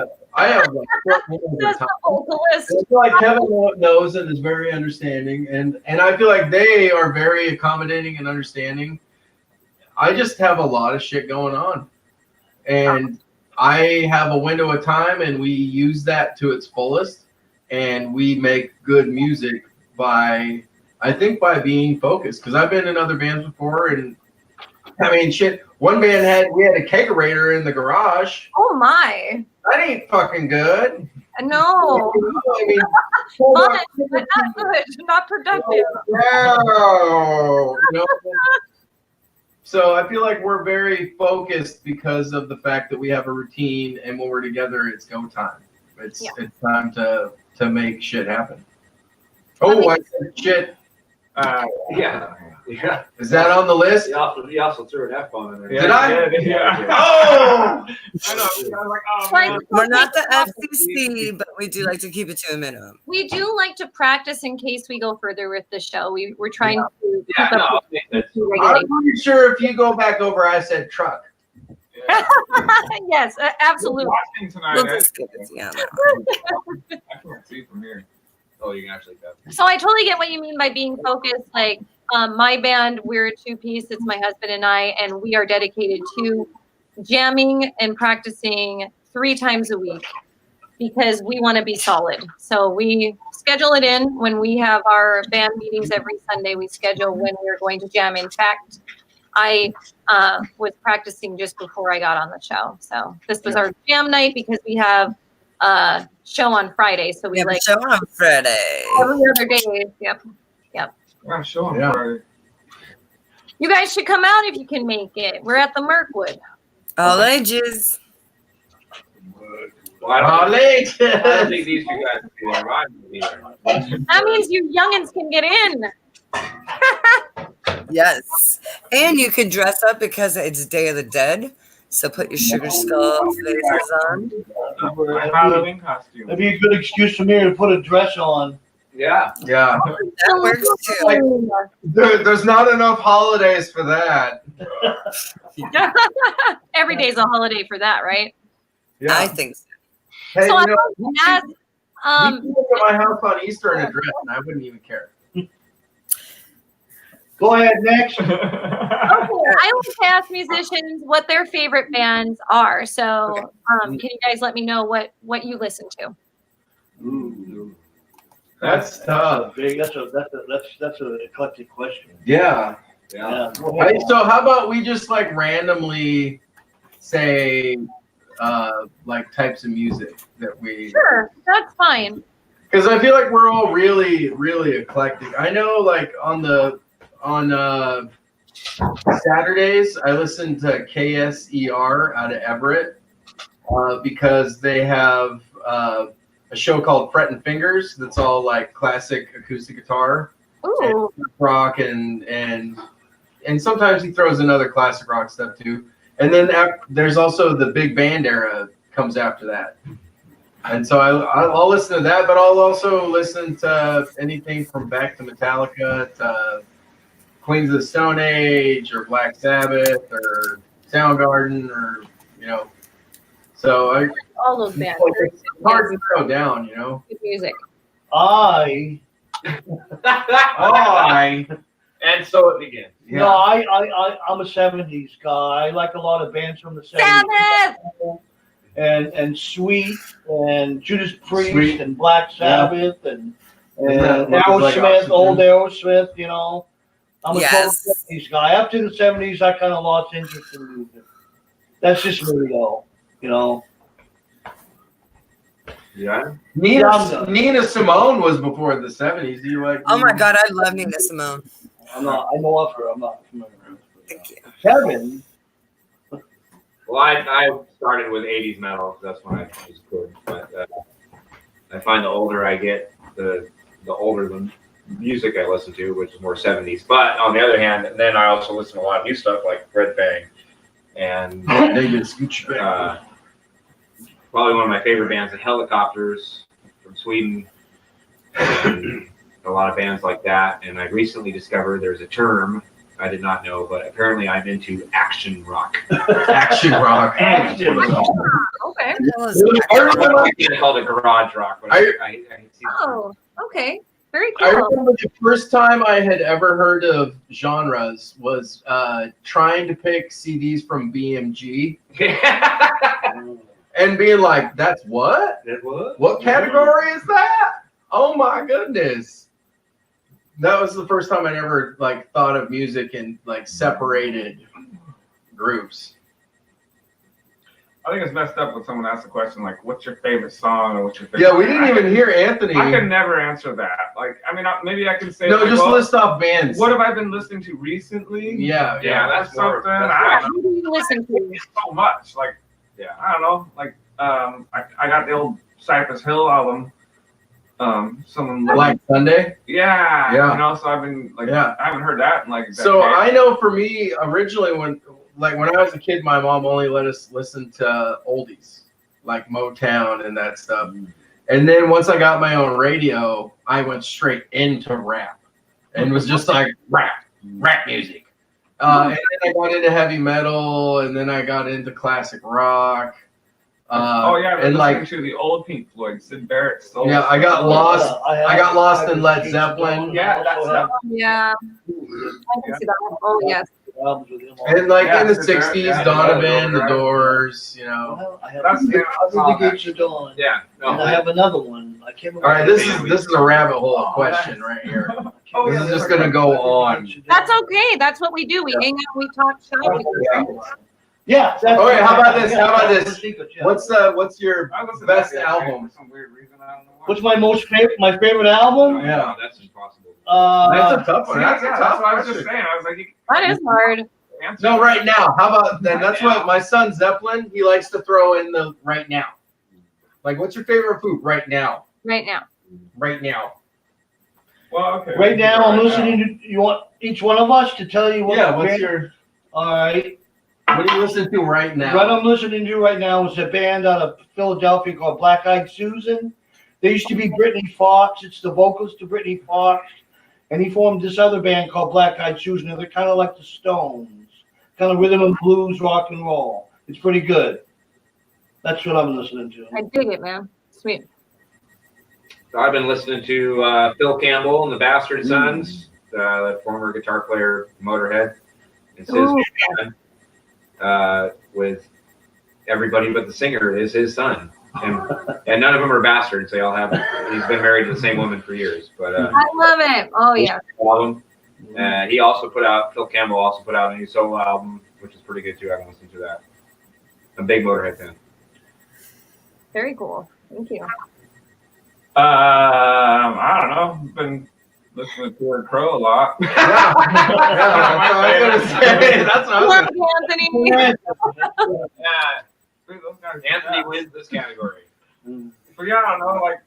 like short windows of That's time. the vocalist. I feel like Kevin knows and is very understanding, and I feel like they are very accommodating and understanding. I just have a lot of shit going on, and I have a window of time, and we use that to its fullest, and we make good music by being focused. Because I've been in other bands before, and I mean, shit. One band we had a kegerator in the garage. Oh my. That ain't fucking good. No. I mean, Fun, but not good, not productive. no. So I feel like we're very focused because of the fact that we have a routine, and when we're together, it's go time. It's time to make shit happen. Oh, I said shit. Yeah. Is that on the list? You also threw an F-bomb in there. Did I? Yeah. Oh! I know. I was like, oh, Like, man. we're not the FCC, but we do like to keep it to a minimum. we do like to practice in case we go further with the show. We're trying to Yeah, keep no, up I think that's with I'm pretty sure if you go back over, I said truck. Yeah. Yes, absolutely. Watching tonight. We'll eh? just keep it together. I can't see from here. Oh, you can actually go. So I totally get what you mean by being focused. Like my band, we're a two-piece. It's my husband and I, and we are dedicated to jamming and practicing 3 times a week because we want to be solid. So we schedule it in when we have our band meetings every Sunday. We schedule when we're going to jam. In fact, I was practicing just before I got on the show. So this was our jam night because we have a show on Friday. So We we have a like show on Friday. every other day. Yep. Yeah, show 'em Yeah. Friday. You guys should come out if you can make it. We're at the Mirkwood. All ages. Well, I Oh, don't, late. I don't think these two guys will be there. Rod will be there. That means you youngins can get in. Yes. And you can dress up because it's Day of the Dead. So put your sugar skull faces on. My Halloween costume. That'd be a good excuse for me to put a dress on. Yeah. That works too. There's not enough holidays for that. Every day's a holiday for that, right? Yeah. I think so. Hey, So you I know, want to ask, you can come to my house on Easter in a dress, and I wouldn't even care. Go ahead, next. okay, I like to ask musicians what their favorite bands are. So, can you guys let me know what you listen to? Ooh, That's tough. that's an eclectic question. Yeah. Yeah. Go ahead. Hey, so how about we just like randomly say like types of music that we. Sure, that's fine. Because I feel like we're all really, really eclectic. I know, like on Saturdays, I listen to KSER out of Everett because they have a show called Fret and Fingers that's all like classic acoustic guitar, Ooh, and rock, and sometimes he throws in other classic rock stuff too. And then there's also the big band era comes after that. And so I'll listen to that, but I'll also listen to anything from back to Metallica to Queens of the Stone Age or Black Sabbath or Soundgarden or, you know. So all those bands. it's hard to throw down, you know. Good music. I And so it begins. No, I'm a 70s guy. I like a lot of bands from the 70s. Sabbath! And Sweet and Judas Priest Sweet. and Black Sabbath and Isn't that what it's like Aerosmith, oxygen? old Aerosmith, you know. I'm a total Yes. 70s guy. Up to the 70s, I kind of lost interest in music. That's just me, though, you know. Yeah. Nina Simone was before the 70s. Do you like? Oh my God, I love Nina Simone. I know of her. I'm not familiar with her. Thank you. Kevin. Well, I started with 80s metal. That's when I was good. But I find the older I get, the older the music I listen to, which is more 70s. But on the other hand, then I also listen to a lot of new stuff like Red Bang. And probably one of my favorite bands, the Helicopters from Sweden. And a lot of bands like that. And I recently discovered there's a term I did not know, but apparently I'm into action rock. Action rock. Action rock. Okay. I call it garage rock. But I see Oh, okay. Very I cool. remember the first time I had ever heard of genres was trying to pick CDs from BMG and being like, "That's what? What category is that? Oh my goodness!" That was the first time I ever like thought of music in like separated groups. I think it's messed up when someone asks a question like, "What's your favorite song?" or "What's your favorite?" Yeah, we didn't even hear Anthony. I can never answer that. Like, I mean, maybe I can say. No, like, just well, list off bands. What have I been listening to recently? Yeah, Yeah, Or that's more. something. That's I don't know. Who do you listen to? So much. Like, yeah, I don't know. Like, I got the old Cypress Hill album. Someone Black Sunday. yeah, Yeah. you know. So I've been like, Yeah. I haven't heard that in like. A So decade. I know for me, originally when I was a kid, my mom only let us listen to oldies, like Motown and that stuff. And then once I got my own radio, I went straight into rap and was just like rap music. And then I got into heavy metal, and then I got into classic rock. oh yeah, and like to the old Pink Floyd, Sid Barrett. Soul. yeah, I got lost. I got lost in Led Zeppelin. Yeah, that's Yeah. I can see that one. Oh, yes. And like Yeah, in the Sid Barrett, 60s, yeah, Donovan, yeah, The Doors, you know. I have That's the Gates of Dawn. Yeah. And I have another one. I can't remember. All right, this is a rabbit hole of question right here. Oh, This yeah, is just gonna go on. That's okay. That's what we do. We hang out, we talk shop. Yeah. Okay, how about this? Yeah, How about yeah, this? secrets, yeah. What's your I listened to best that album? for some weird reason. I don't know why. What's my favorite album? Yeah. No, that's impossible. That's a tough See, one. That's a yeah, tough what I was just question. saying. I was like, you That is hard. answer No, that. right now. How about then? That's what my son Zeppelin. He likes to throw in the right now. Like, what's your favorite food right now? Right now. Right now. Well, okay. Right now, I'm listening to. You want each one of us to tell you what? Yeah. What's your? All right. What are you listening to right now? What I'm listening to right now is a band out of Philadelphia called Black Eyed Susan. They used to be Brittany Fox. It's the vocalist to Brittany Fox. And he formed this other band called Black Eyed Susan. And they're kind of like the Stones. Kind of rhythm and blues, rock and roll. It's pretty good. That's what I'm listening to. I dig it, man. Sweet. So I've been listening to Phil Campbell and the Bastard Sons, the former guitar player Motorhead. It's his band, with everybody but the singer is his son. And none of them are bastards. They all have. He's been married to the same woman for years. But I love it. Oh yeah. Album. He also put out. Phil Campbell also put out a new solo album, which is pretty good too. I haven't listened to that. I'm a big Motorhead fan. Very cool. Thank you. I don't know. I've been listening to Ed Crow a lot. That's what I was gonna say. Anthony. Yeah. Those guys Anthony wins this category. But yeah, I don't know, like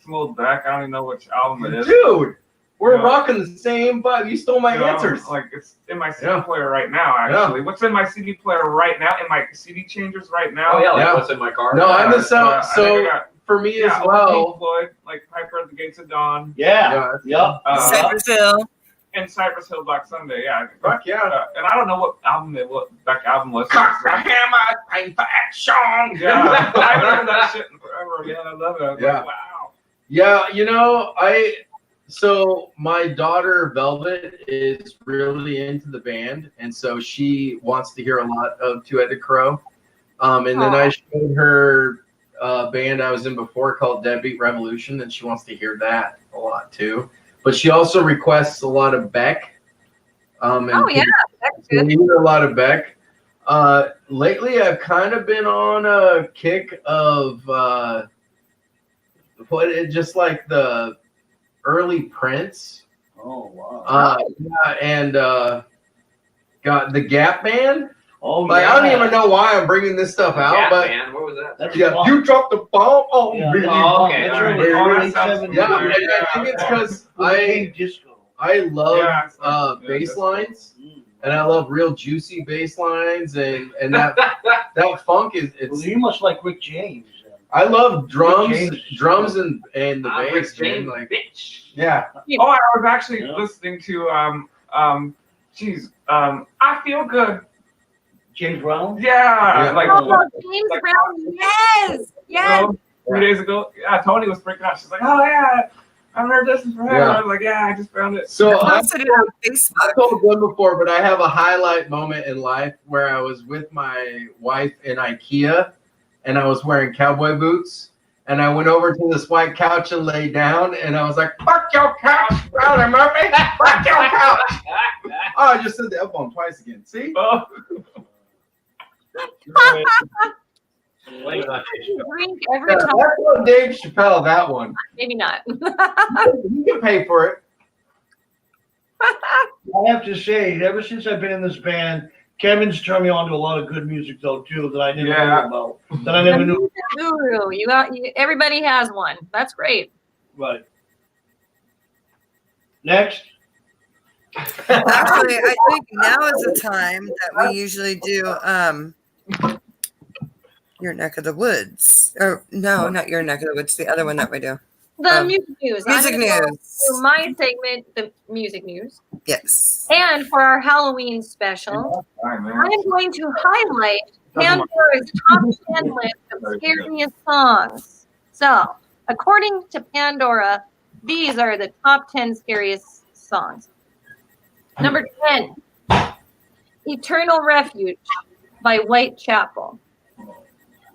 some old back. I don't even know which album it is. Dude, we're Yeah. rocking the same vibe. You stole my You know, answers. Like it's in my CD Yeah. player right now. Actually, what's in my CD player right now? In my CD changers right now? Oh yeah, like Yeah. what's in my car? No, I'm the sound. I think So I got, for me yeah, as well. Pink Floyd, like Piper at the Gates of Dawn, Yeah. Yep. Cypress Hill. and Cypress Hill Black Sunday. Yeah, Fuck yeah. and I don't know what that album was. Hammer, time for action. Yeah, I haven't heard that shit in forever. Yeah, I love it. I was Yeah. like, wow. Yeah, you know, so my daughter Velvet is really into the band, and so she wants to hear a lot of Two-Headed Crow. And then I showed her a band I was in before called Deadbeat Revolution, and she wants to hear that a lot too. But she also requests a lot of Beck. And Oh yeah, that's good. we hear a lot of Beck. Lately, I've kind of been on a kick of just like the early Prince. Oh wow. Yeah, and got the Gap Band. Oh Like yeah. I don't even know why I'm bringing this stuff out, Yeah, but man, what was that? That's yeah, fun. you dropped the bomb on Yeah. me. Oh, okay. That's all right. early, Oh, that early sounds 70s. Yeah, familiar. and I think it's because Hey, disco. I love Yeah, it's like- yeah, bass that's- lines, and I love real juicy bass lines, and that funk is Well, it's. you must like Rick James. Then. I love drums, James. and the Rick bass, man. James, Like bitch. yeah, Oh, I was actually Yeah. listening to I Feel Good. James Brown. Yeah, Yeah. like Oh, James Brown. Yes. Yes. 3 days ago. Yeah, Tony was freaking out. She's like, "Oh yeah, I've heard this forever." Yeah. I was like, "Yeah, I just found it." so I I posted it on Facebook. told them before, but I have a highlight moment in life where I was with my wife in IKEA, and I was wearing cowboy boots, and I went over to this white couch and laid down, and I was like, "Fuck your couch, brother Murphy! Fuck your couch!" Oh, I just said the F-bomb twice again. See? Oh, Blame it on Dave. Drink every That's time. on Dave Chappelle. That one. Maybe not. You can pay for it. I have to say, ever since I've been in this band, Kevin's turned me on to a lot of good music though too that I never Yeah. knew about. That I never knew. Guru. Everybody has one. That's great. Right. Next. Actually, I think now is the time that we usually do your neck of the woods. Or no, not your neck of the woods. The other one that we do. The music news. Music I'm gonna go news. to my segment, the music news. Yes. And for our Halloween special, all right, man. I'm going to highlight Pandora's top 10 list of scariest songs. So, according to Pandora, these are the top 10 scariest songs. Number 10, Eternal Refuge by Whitechapel.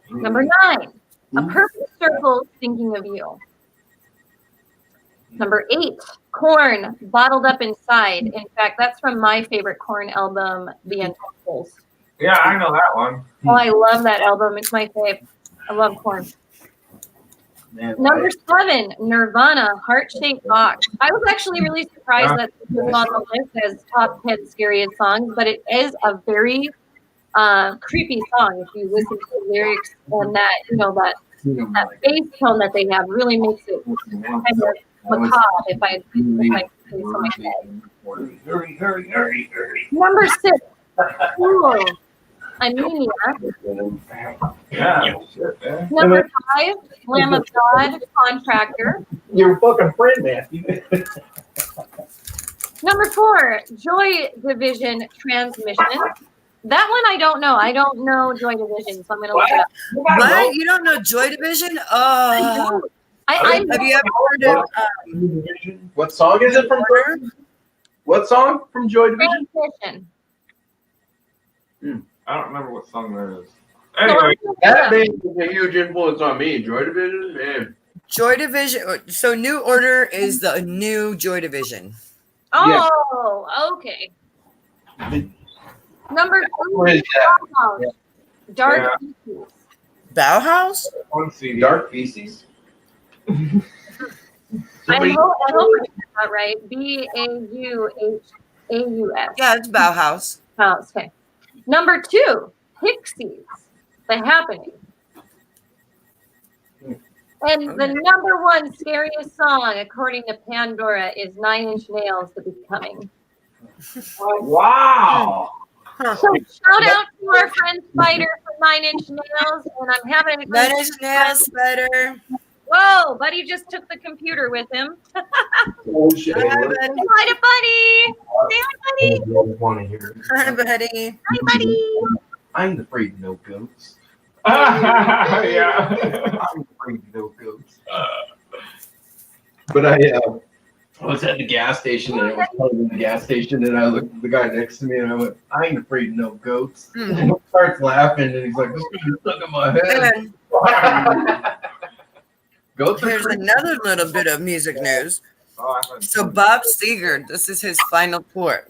Number 9, A Perfect Circle Thinking of You. Number 8, Korn, Bottled Up Inside. In fact, that's from my favorite Korn album, The Untouchables. Yeah, I know that one. Oh, I love that album. It's my fave. I love Korn. Man, Number 7, Nirvana, Heart-Shaped Box. I was actually really surprised that this was on the list as top 10 scariest songs, but it is a very creepy song. If you listen to the lyrics and that, that bass tone that they have really makes it kind of macabre, if I say so myself. Hurry. Number 6, Tool, a maniac. Yeah. Shit, man. Number 5, Lamb of God, contractor. Your fucking friend, Matthew. Number 4, Joy Division transmission. That one I don't know. I don't know Joy Division, so I'm gonna look it up. What? You don't know Joy Division? Oh. I Have you ever heard of What song is it from? What song from Joy Division? transmission. I don't remember what song that is. So Anyway, That band was a huge influence on me. Joy Division, man. Joy Division? So New Order is the new Joy Division. Oh, okay. Number What 2, is that? Bauhaus, Dark Feces. Bauhaus? one CD. Dark Feces. I hope I did that right. Bauhaus. Yeah, it's Bauhaus. Oh, okay. Number 2, Pixies, The Happening. And the number 1 scariest song, according to Pandora, is 9 Inch Nails, The Becoming. Wow. Huh. So shout out to our friend Spider from 9 Inch Nails, and I'm having a Nine Inch Nails, Spider. Whoa, Buddy just took the computer with him. Oh shit. Hi, buddy. Hi to Buddy. Say hi, Buddy. Want to hear it. Hi, buddy. Hi, Buddy. I ain't afraid of no goats. Yeah. I'm afraid of no goats. But I was at the gas station and I was playing in the gas station and I looked at the guy next to me and I went, I ain't afraid of no goats. And he starts laughing and he's like, this thing is stuck in my head. And Goats are here's pretty. another little bit of music news. Oh, I haven't- So Bob Seger, this is his final tour.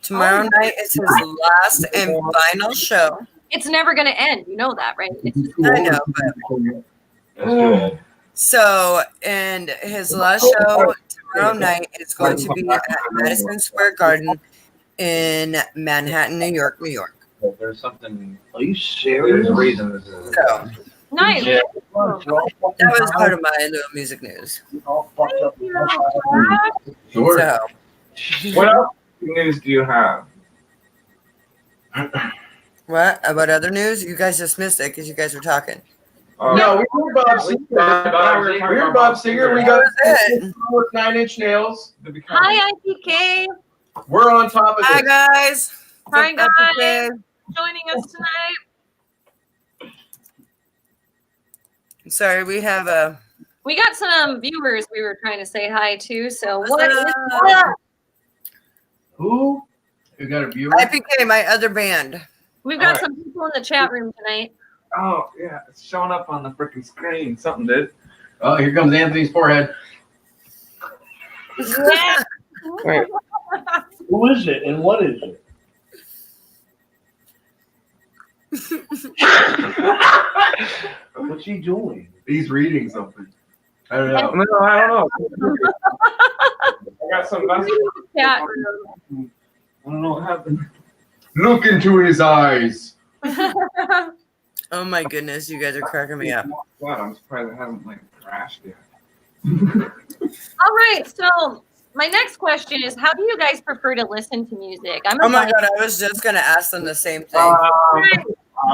Tomorrow night is his last and final show. It's never going to end. You know that, right? I know, but That's good. so, and his last show tomorrow night is going to be at Madison Square Garden in Manhattan, New York, New York. There's something. Are you There's serious? a reason this is. So Nice. Yeah. that was part of my little music news. Thank you. Sure. So What else news do you have? what about other news? You guys just missed it because you guys were talking. No, we heard Bob Singer. We heard Bob Singer. We got That was it. with 9 Inch Nails. Hi, IPK. We're on top of Hi it. guys. Hi, From guys. Epic. Joining us tonight. Sorry, we have a. We got some viewers we were trying to say hi to. So What's what is up? up? Who? You got a viewer? IPK, my other band. We've got some people in the chat room tonight. Oh, yeah. It's showing up on the freaking screen. Something did. Oh, here comes Anthony's forehead. Yeah. Right. Who is it and what is it? What's he doing? He's reading something. I don't know. No, I don't know. I got some messages. Chat room. I don't know what happened. Look into his eyes. Oh my goodness, you guys are cracking me up. God, I'm surprised it hasn't like crashed yet. All right. So my next question is, how do you guys prefer to listen to music? I'm Oh my god, I was just gonna ask them the same thing.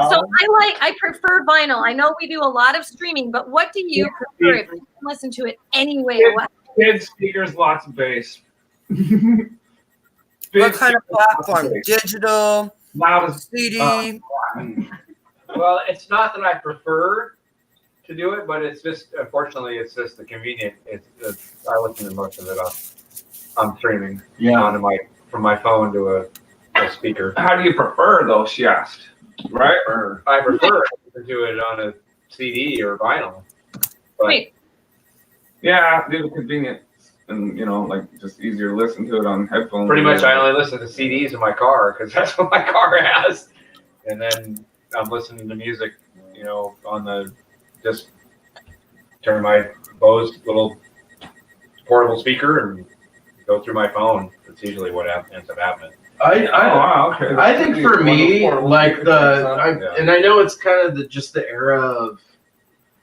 So I prefer vinyl. I know we do a lot of streaming, but what do you prefer if you can listen to it anyway? What? Big speakers, lots of bass. What kind of platform? Digital, Loudest. CD? Well, it's not that I prefer to do it, but it's just unfortunately it's just the convenient. I listen to most of it on streaming. Onto from my phone to a speaker. How do you prefer though? She asked. Right? I prefer to do it on a CD or vinyl. But Wait. Yeah, due to convenience and like just easier to listen to it on headphones. pretty much I only listen to CDs in my car because that's what my car has, and then I'm listening to music, on the just turn my Bose little portable speaker and go through my phone. That's usually what ends up happening. Okay. I think for me, like Yeah. and I know it's kind of just the era of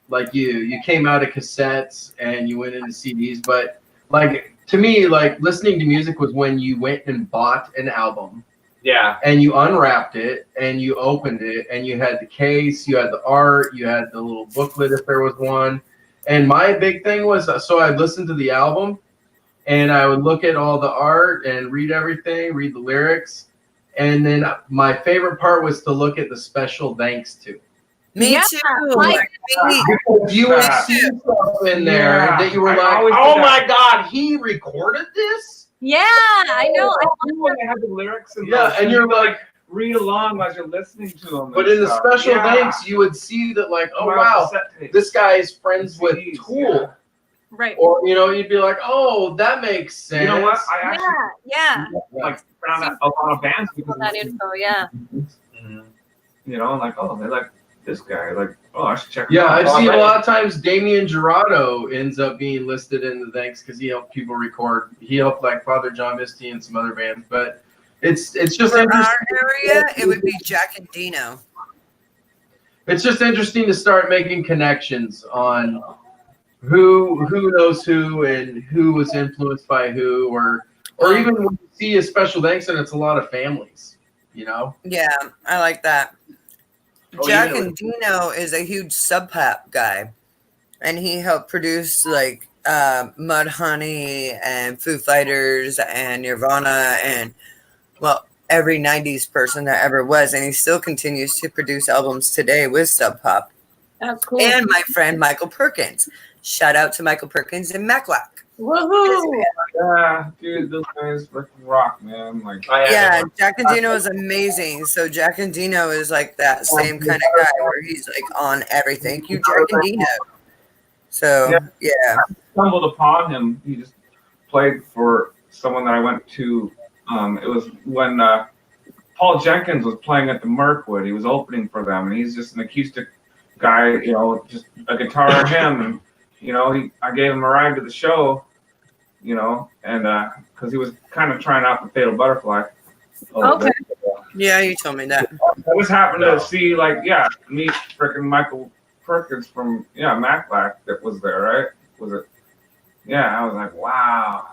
like you came out of cassettes and you went into CDs, but like to me, like listening to music was when you went and bought an album Yeah. And you unwrapped it and you opened it and you had the case, you had the art, you had the little booklet if there was one. And my big thing was, so I'd listen to the album and I would look at all the art and read everything, read the lyrics. And then my favorite part was to look at the special thanks to. Me Yeah, too. like- Because you would see stuff in there that you were like, oh my God, he recorded this? Yeah, I know. I had the lyrics and And you're like, read along as you're listening to them. but in the special thanks, you would see that like, oh wow, this guy is friends with Tool. Right. Or, you know, you'd be like, oh, that makes sense. You know what? I actually Yeah. like found out a lot of bands because That info, yeah. You know, like, oh, they're like this guy. Like, oh, I should check. Yeah, I've seen a lot of times Damian Gerardo ends up being listed in the thanks because he helped people record. He helped like Father John Misty and some other bands. But it's just For interesting. our area, it would be Jack and Dino. It's just interesting to start making connections on who knows who and who was influenced by who, or even when you see a special thanks and it's a lot of families, you know? Yeah, I like that. Oh, Jack yeah. and Dino is a huge Sub Pop guy, and he helped produce like Mudhoney and Foo Fighters and Nirvana and every 90s person that ever was, and he still continues to produce albums today with Sub Pop. That's cool. And my friend Michael Perkins. Shout out to Michael Perkins and Maclack. Woohoo! Yeah, dude, those guys freaking rock, man. Like, Yeah, Jack and Dino is amazing. So Jack and Dino is like that same kind of guy where he's like on everything. You Jack and Dino. So yeah. I stumbled upon him. He just played for someone that I went to. It was when Paul Jenkins was playing at the Mirkwood. He was opening for them, and he's just an acoustic guy, you know, just a guitar and him. And, you know, I gave him a ride to the show, you know, and because he was kind of trying out the Fatal Butterfly. Okay. Yeah, you told me that. I just happened to see, like, meet freaking Michael Perkins from, Maclack that was there, right? Was it? Yeah, I was like, wow.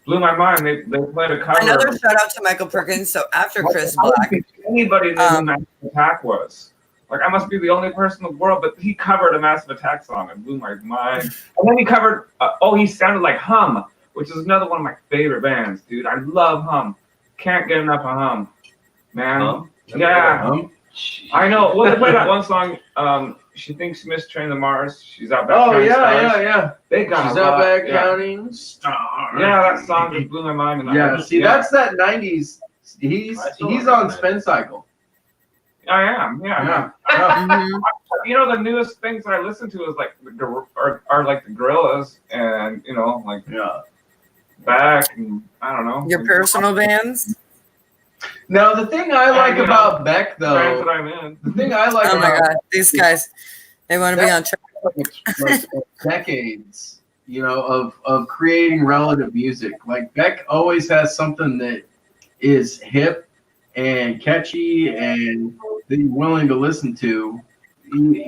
Blew my mind. They played a cover. Another shout out to Michael Perkins. So after Chris Black, anybody knew who Massive Attack was. Like, I must be the only person in the world, but he covered a Massive Attack song. It blew my mind. And then he covered, he sounded like Hum, which is another one of my favorite bands, dude. I love Hum. Can't get enough of Hum, man. Yeah. I know. Well, they played that one song, She Thinks She Missed Train to Mars. She's out back counting stars. yeah. They got She's out back counting stars. Yeah, that song just blew my mind. And that's that 90s. He's on Spin Cycle. I am, yeah. Mhm. You know, the newest things that I listen to is like are like the Gorillas and, you know, like Back and I don't know. Your personal bands? Now the thing I like about Beck The bands though, that I'm in. the thing I like Oh my about god, these guys, they want to be on track. like decades, you know, of creating relative music. Like Beck always has something that is hip and catchy and that you're willing to listen to,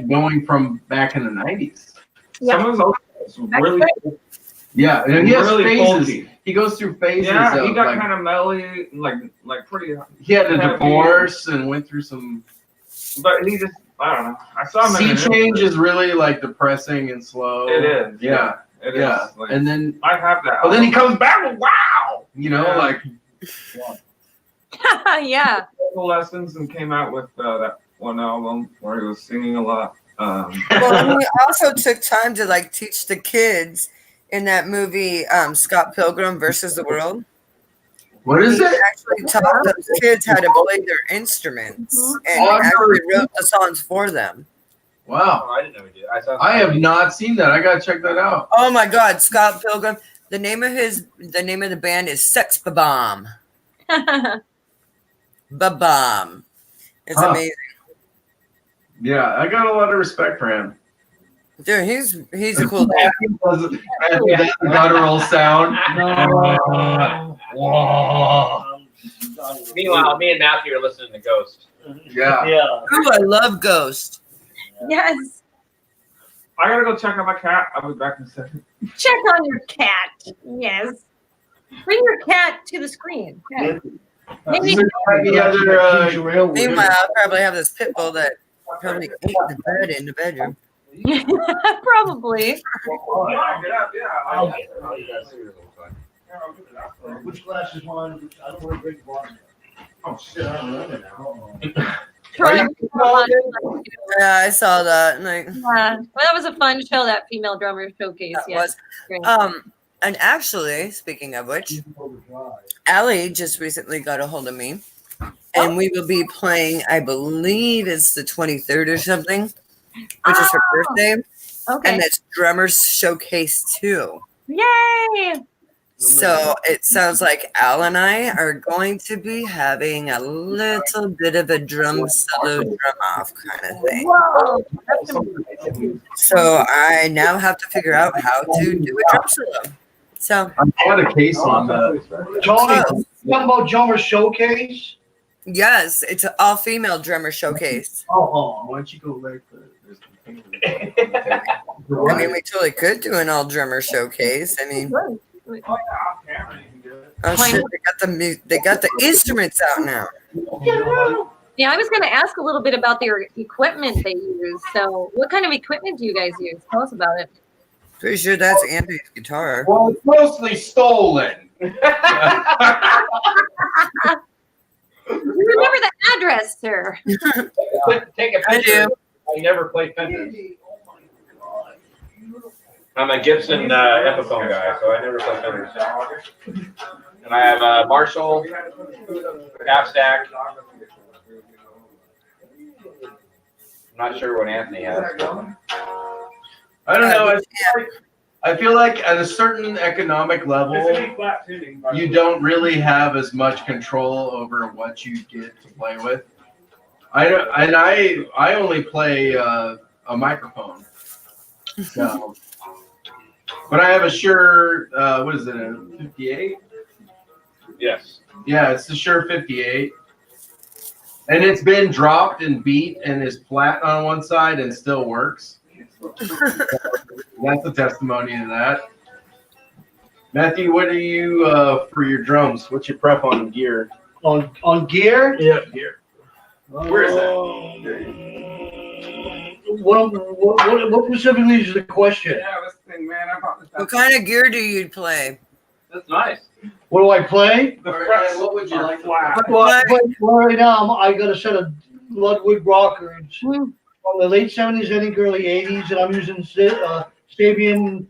going from back in the 90s. Yeah. Some of those really, Yeah, and he has really phases. folky. He goes through phases. Yeah, of, he got like, kind of melly, like pretty. he had a heavy. divorce and went through some. But he just, I don't know. I saw him. Sea in Change is really like depressing and slow. It is. Yeah. It Yeah. is. Like, And then, I have that. but then he comes back with wow. You know, Yeah. like Yeah. lessons and came out with that one album where he was singing a lot. Well, and he also took time to like teach the kids in that movie Scott Pilgrim versus the World. what is He it? actually taught those kids how to play their instruments and actually wrote the songs for them. Wow. Oh, I didn't know he did. I have not seen that. I gotta check that out. Oh my God, Scott Pilgrim. The name of the band is Sex Bomb. Ba-bomb. It's Huh. amazing. Yeah, I got a lot of respect for him. Dude, he's a cool dude. That guttural sound. Whoa. Meanwhile, me and Matthew are listening to Ghost. Yeah. Yeah. Ooh, I love Ghost. Yes. I gotta go check on my cat. I'll be back in a second. Check on your cat. Yes. Bring your cat to the screen. Okay. Maybe Any other, Meanwhile, I'll probably have this pit bull that probably ate the bed in the bedroom. probably. I'll get it. Oh, you guys see it looks like. Which glass is one? I don't want to drink water. Oh shit! I don't know now. Troy, Yeah, I saw that. And like, yeah. Well, that was a fun show, that female drummer showcase. that Yeah. was. Great. And actually, speaking of which, Allie just recently got a hold of me, and we will be playing. I believe it's the 23rd or something, which is her birthday, Okay. and it's Drummers Showcase too. Yay! So it sounds like Al and I are going to be having a little bit of a drum solo, drum off kind of thing. Whoa! That's amazing. So I now have to figure out how to do a drum solo. So I had a case on the. Tony, talking about Drummer Showcase? yes, it's an all-female drummer showcase. Oh, Why don't you go like I mean, we totally could do an all-drummer showcase. I mean, Good. Oh yeah, off camera you can do it. oh shit, they got the instruments out now. Yeah, I was going to ask a little bit about their equipment they use. So, what kind of equipment do you guys use? Tell us about it. Pretty sure that's Andy's guitar. Well, it's mostly stolen. You remember the address, sir? Take a I picture. do. I never played Fender. I'm a Gibson Epiphone guy, so I never play Fenders. And I have a Marshall half stack. I'm not sure what Anthony has. I don't know. I feel like at a certain economic level, you don't really have as much control over what you get to play with. I only play a microphone. So, but I have a Shure. What is it? A 58? Yes. Yeah, it's the Shure 58, and it's been dropped and beat and is flat on one side and still works. That's a testimony to that. Matthew, what are you for your drums? What's your prep on gear? on gear? Yeah, gear. Where is that? What specifically is the question? Yeah, this thing, man. I bought this. What kind of gear do you play? That's nice. What do I play? The Alright, frets what would you are like to flat. Well, I play right now. I got a set of Ludwig rockers Hmm. from the late 70s, and early 80s, and I'm using Sabian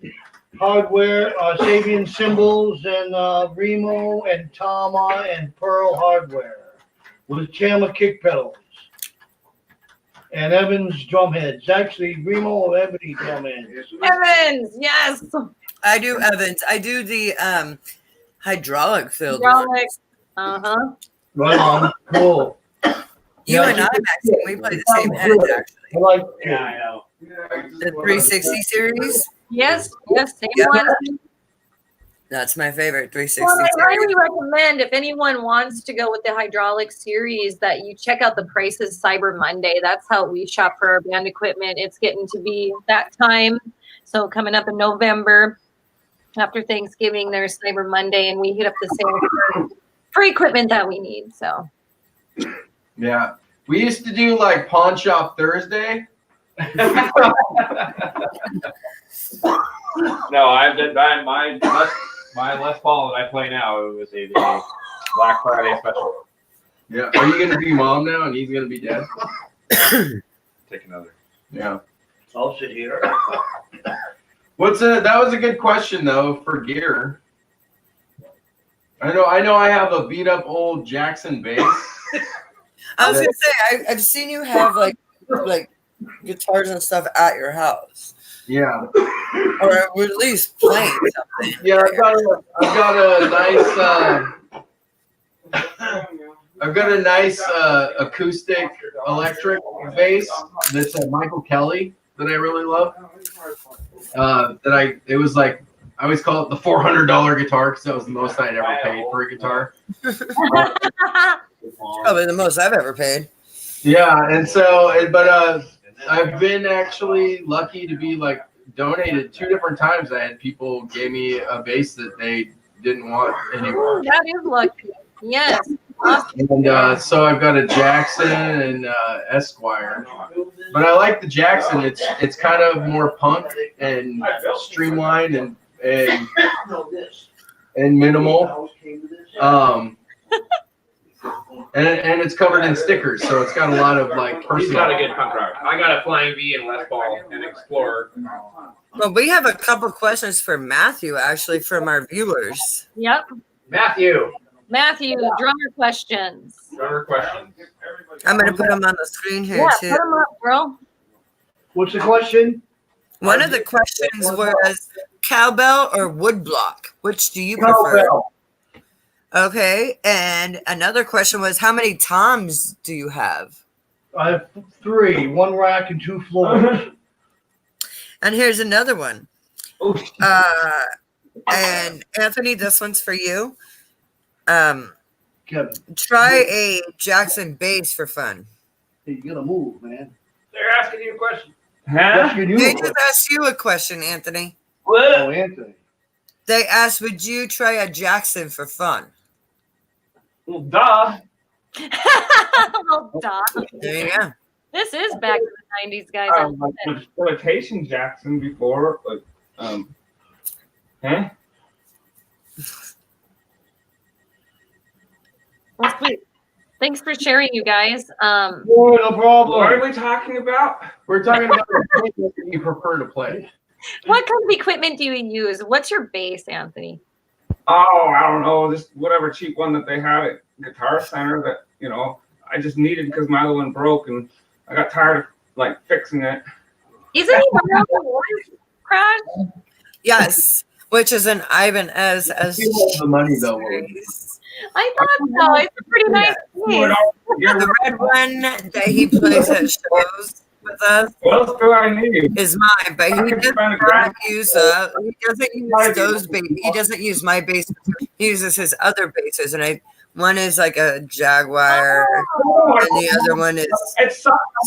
hardware, Sabian cymbals, and Remo and Tama and Pearl hardware with Chandler kick pedals and Evans drum heads. Actually, Remo or Ebony drum heads. Evans, yes. I do Evans. I do the hydraulic filled Hydraulic. ones. Right on. Cool. You Yeah, and I, Maxine, we play the same heads actually. I like. I know. The 360 series. Yes, same Yeah. one. That's my favorite 360 Well, I series. highly recommend if anyone wants to go with the hydraulic series that you check out the prices Cyber Monday. That's how we shop for our band equipment. It's getting to be that time. So coming up in November after Thanksgiving, there's Cyber Monday, and we hit up the sale for equipment that we need. So Yeah. We used to do like Pawn Shop Thursday. No, I've done my Les Paul that I play now. It was a Black Friday special. Yeah. Are you gonna be mom now and he's gonna be dad? Take another. Yeah. I'll sit here. That was a good question though for gear. I know I have a beat up old Jackson bass. I was gonna say I've seen you have like guitars and stuff at your house, Yeah. or at least playing something. Yeah, I've got a nice acoustic electric bass that's a Michael Kelly that I really love. It was like I always call it the $400 guitar because that was the most I'd ever paid for a guitar. Probably the most I've ever paid. Yeah, and so but I've been actually lucky to be like donated 2 different times. I had people gave me a bass that they didn't want anymore. that is lucky. Yes. And so I've got a Jackson and Esquire. But I like the Jackson. It's kind of more punk and streamlined and minimal. And it's covered in stickers, so it's got a lot of like He's personal. got a good punk rock. I got a Flying V and Les Paul and Explorer. Well, we have a couple questions for Matthew, actually, from our viewers. Yep. Matthew, Drummer questions. drummer questions. I'm going to put them on the screen here, Yeah, too. put them up, bro. What's the question? One of the questions was cowbell or woodblock? Which do you prefer? Cowbell. Okay. And another question was, how many toms do you have? I have 3, 1 rack and 2 floors. And here's another one. And Anthony, this one's for you. Kevin, Try a Jackson bass for fun. hey, you gotta move, man. They're asking you a question. Huh? Asking you They a just question. asked you a question, Anthony. Oh, Anthony. They asked, would you try a Jackson for fun? Well, duh. Well, duh. There you go. This is back to the 90s, guys. I love Like it. exploitation Jackson before, like, huh? Well, sweet. Thanks for sharing, you guys. No What are problem. we talking about? We're talking about the that you prefer to play. What kind of equipment do you use? What's your bass, Anthony? Oh, I don't know, just whatever cheap one that they have at Guitar Center that, you know, I just needed because my other one broke and I got tired of like fixing it. Isn't he borrowing the voice crash? Yes, which is an Ivan as You have the money though. I thought so. It's a pretty nice bass. The red one that he plays at shows with us What else do I need? is mine, but he doesn't use those bass. He doesn't use my bass. He uses his other basses, and one is like a Jaguar, and the other one is It's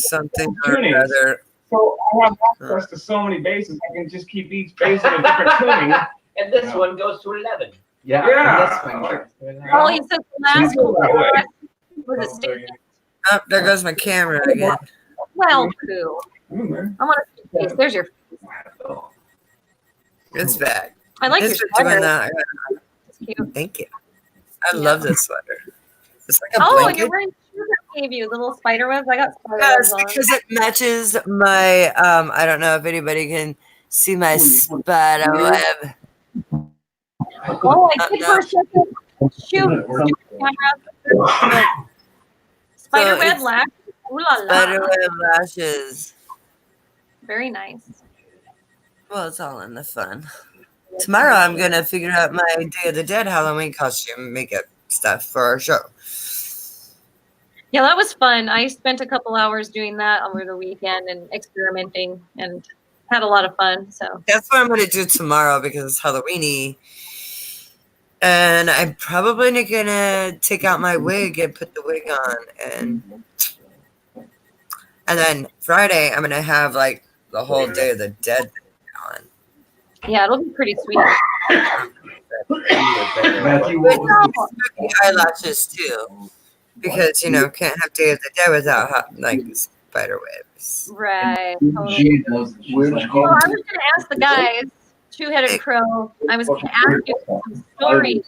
something or other. so I have access to so many basses. I can just keep each bass in a different tuning. And this one goes to 11. Yeah. Yeah. and Like, Oh, he said the last Go that way. one was a station. Oh, there goes my camera again. Well, poo. I want to see your face. There's your. It's back. I like your It's for doing sweater. that. It's cute. Thank you. I love this sweater. It's like a Oh, and blanket. you're wearing shoes I gave you, the little spider webs. I got spider Yes, webs on. because it matches my I don't know if anybody can see my spider web. Oh, I did for a second. Shoot. Camera. Spider So web it's lash. Ooh la Spider la. web lashes. Very nice. Well, it's all in the fun. Tomorrow I'm gonna figure out my Day of the Dead Halloween costume makeup stuff for our show. Yeah, that was fun. I spent a couple hours doing that over the weekend and experimenting and had a lot of fun. So That's what I'm gonna do tomorrow because it's Halloweeny. And I'm probably gonna take out my wig and put the wig on, and then Friday I'm gonna have like the whole Day of the Dead thing on. yeah, it'll be pretty sweet. Matthew, With what was spooky eyelashes too, because can't have Day of the Dead without like spider webs. Right. the Totally. G knows that she's Where's like, Well, I was going to ask the guys, Two-Headed Crow, I was going to ask you some stories.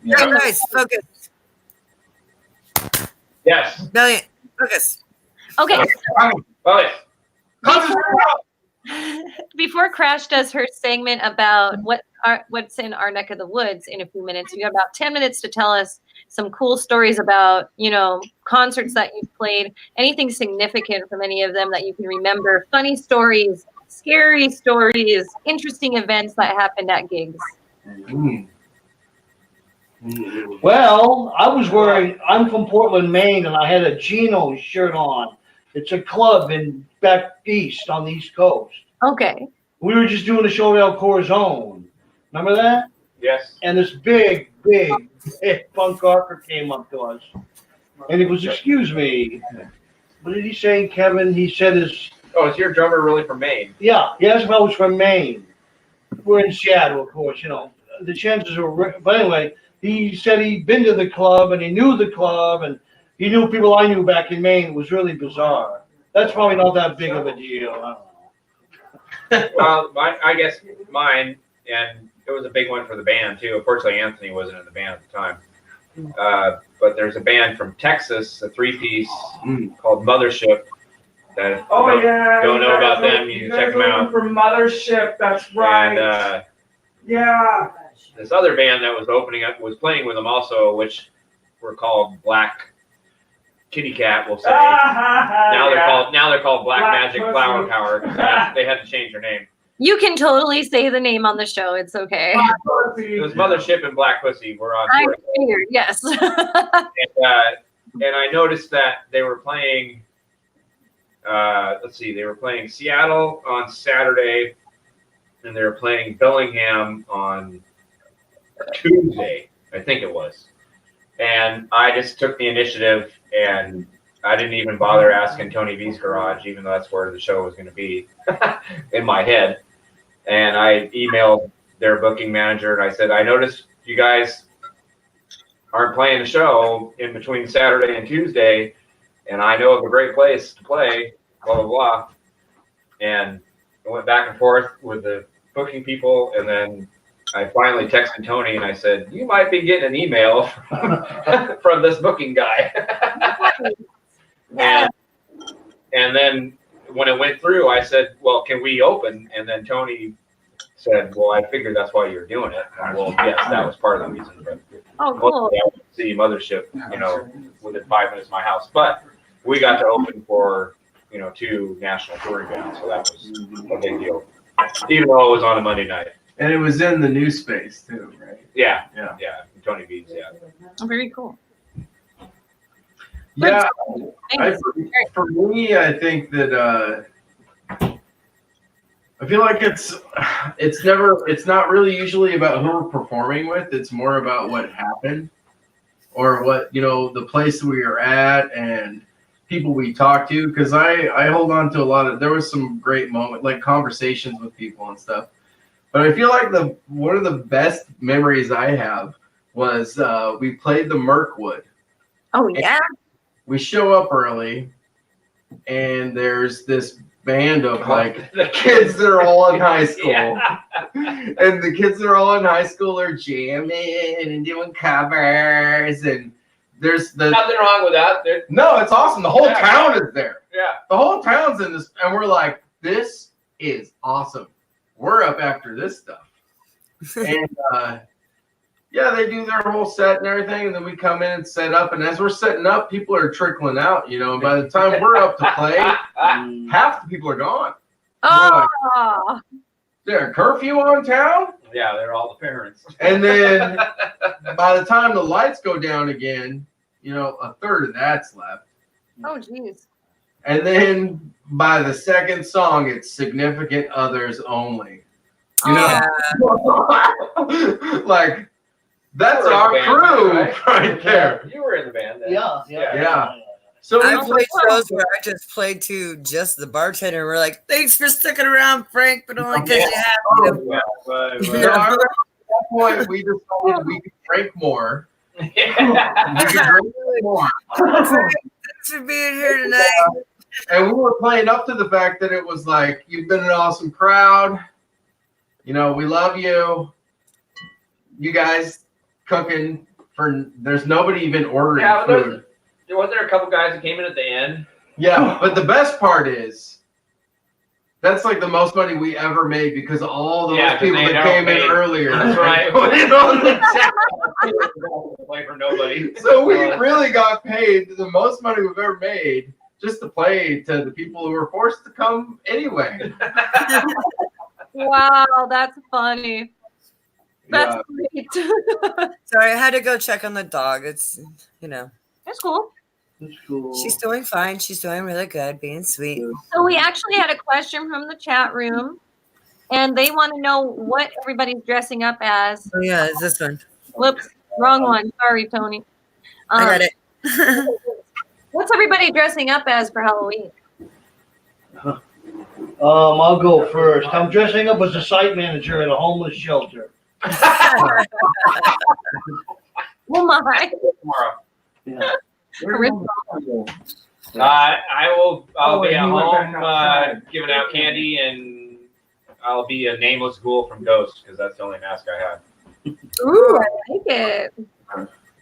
Hey guys, focus. Yes. Brilliant. Focus. Okay, Well, before Crash does her segment about what's in our neck of the woods in a few minutes, you have about 10 minutes to tell us some cool stories about, concerts that you've played, anything significant from any of them that you can remember, funny stories, scary stories, interesting events that happened at gigs. Well, I'm from Portland, Maine, and I had a Gino shirt on. It's a club back east on the East Coast. Okay. We were just doing a show at El Corazon. Remember that? yes. And this big punk rocker came up to us. And he goes, "Excuse me, what did he say, Kevin?" He said Oh, is your drummer really from Maine? yeah, he asked if I was from Maine. We're in Seattle, of course, The chances are, but anyway, he said he'd been to the club and he knew the club and he knew people I knew back in Maine. It was really bizarre. That's probably not that big of a deal. I don't know. Well, I guess mine, and it was a big one for the band too. Unfortunately, Anthony wasn't in the band at the time. But there's a band from Texas, a 3-piece called Mothership. That don't know about them, you check them out. For Mothership, that's right. And yeah. this other band that was opening up was playing with them also, which were called Black Kitty Cat, we'll say. Now they're called Black Magic Pussy. Flower Power. They had to change their name. You can totally say the name on the show. It's okay. It was Mothership and Black Pussy were on I tour. figured, yes. And I noticed that they were playing. They were playing Seattle on Saturday, and they were playing Bellingham on Tuesday, I think it was. And I just took the initiative, and I didn't even bother asking Tony V's garage, even though that's where the show was going to be in my head. And I emailed their booking manager, and I said, I noticed you guys aren't playing the show in between Saturday and Tuesday, and I know of a great place to play, blah, blah, blah. And I went back and forth with the booking people, and then I finally texted Tony, and I said, you might be getting an email from this booking guy. And then when it went through, I said, well, can we open? And then Tony said, well, I figured that's why you're doing it. And well, yes, that was part of the reason. But Oh, cool. mostly I went to see Mothership, within 5 minutes of my house. But we got to open for, 2 national touring bands. So that was a big deal. Even though it was on a Monday night. And it was in the new space too, right? Yeah. Yeah. Yeah. Tony V's, yeah. Very cool. Yeah. Thanks. For me, I think that I feel like it's not really usually about who we're performing with. It's more about what happened or what, the place we were at and people we talked to. Cause I hold on to there was some great moments, like conversations with people and stuff. But I feel like one of the best memories I have was we played the Mirkwood. Oh, yeah. We show up early, and there's this band of like the kids that are all in high school. Yeah. And the kids that are all in high school are jamming and doing covers. And there's Nothing wrong with that. no, it's awesome. The whole town is there. Yeah. The whole town's in this, and we're like, this is awesome. We're up after this stuff. And yeah, they do their whole set and everything, and then we come in and set up. And as we're setting up, people are trickling out, And by the time we're up to play, half the people are gone. Oh. There, curfew on town. Yeah, they're all the parents. And then by the time the lights go down again, a third of that's left. Oh, geez. And then by the second song, it's significant others only. Like that's our crew right there. You were in the band then. Yeah. So I we played shows where I just played to just the bartender. We're like, thanks for sticking around, Frank, but only because you have to. At that point, we decided we could drink more. We could drink more. Thanks for being here tonight. And we were playing up to the fact that it was like, you've been an awesome crowd. We love you. You guys cooking there's nobody even ordering food. Wasn't there a couple guys that came in at the end? Yeah, but the best part is that's like the most money we ever made because all those people that came in earlier. That's right. Play for nobody. So we really got paid the most money we've ever made just to play to the people who were forced to come anyway. Wow, that's funny. That's great. Sorry, I had to go check on the dog. It's, That's cool. That's cool. she's doing fine. She's doing really good, being sweet. So we actually had a question from the chat room, and they want to know what everybody's dressing up as. Oh, yeah, it's this one. Whoops, wrong one. Sorry, Tony. I got it. What's everybody dressing up as for Halloween? I'll go first. I'm dressing up as a site manager at a homeless shelter. Oh my. tomorrow. Yeah. I'll be at you went back home outside. giving out candy, and I'll be a nameless ghoul from Ghost because that's the only mask I have. Ooh, I like it.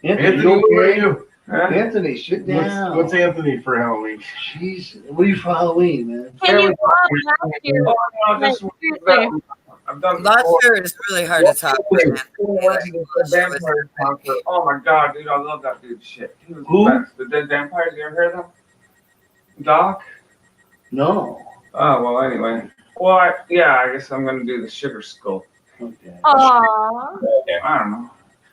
Anthony, you what are okay? you? Huh? Anthony, sit down. What's Anthony for Halloween? Jeez, what are you for Halloween, man? Can you talk last year? Oh, no, Like, just seriously. I've done Last before. year is really hard to talk. The vampire concert. Oh my god, dude, I love that dude's shit. He was Who? the best. The Dead Vampires, you ever heard of them? Doc? No. Oh, well, anyway. Well, I guess I'm gonna do the Sugar Skull. Okay. Aw, I don't know.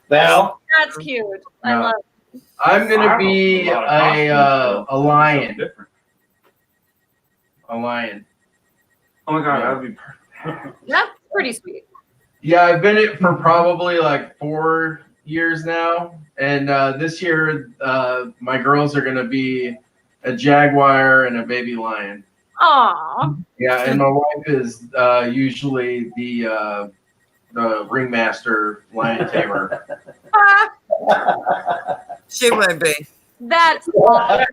Val? that's cute. I No. love I'm gonna I be don't know, a lot of costumes, a lion. Something different. A lion. Oh my god, Yeah. that'd be perfect. it. That's pretty sweet. Yeah, I've been it for probably like 4 years now, and this year my girls are gonna be a jaguar and a baby lion. Aw. Yeah, and my wife is usually the ringmaster lion tamer. She would be. That's awesome.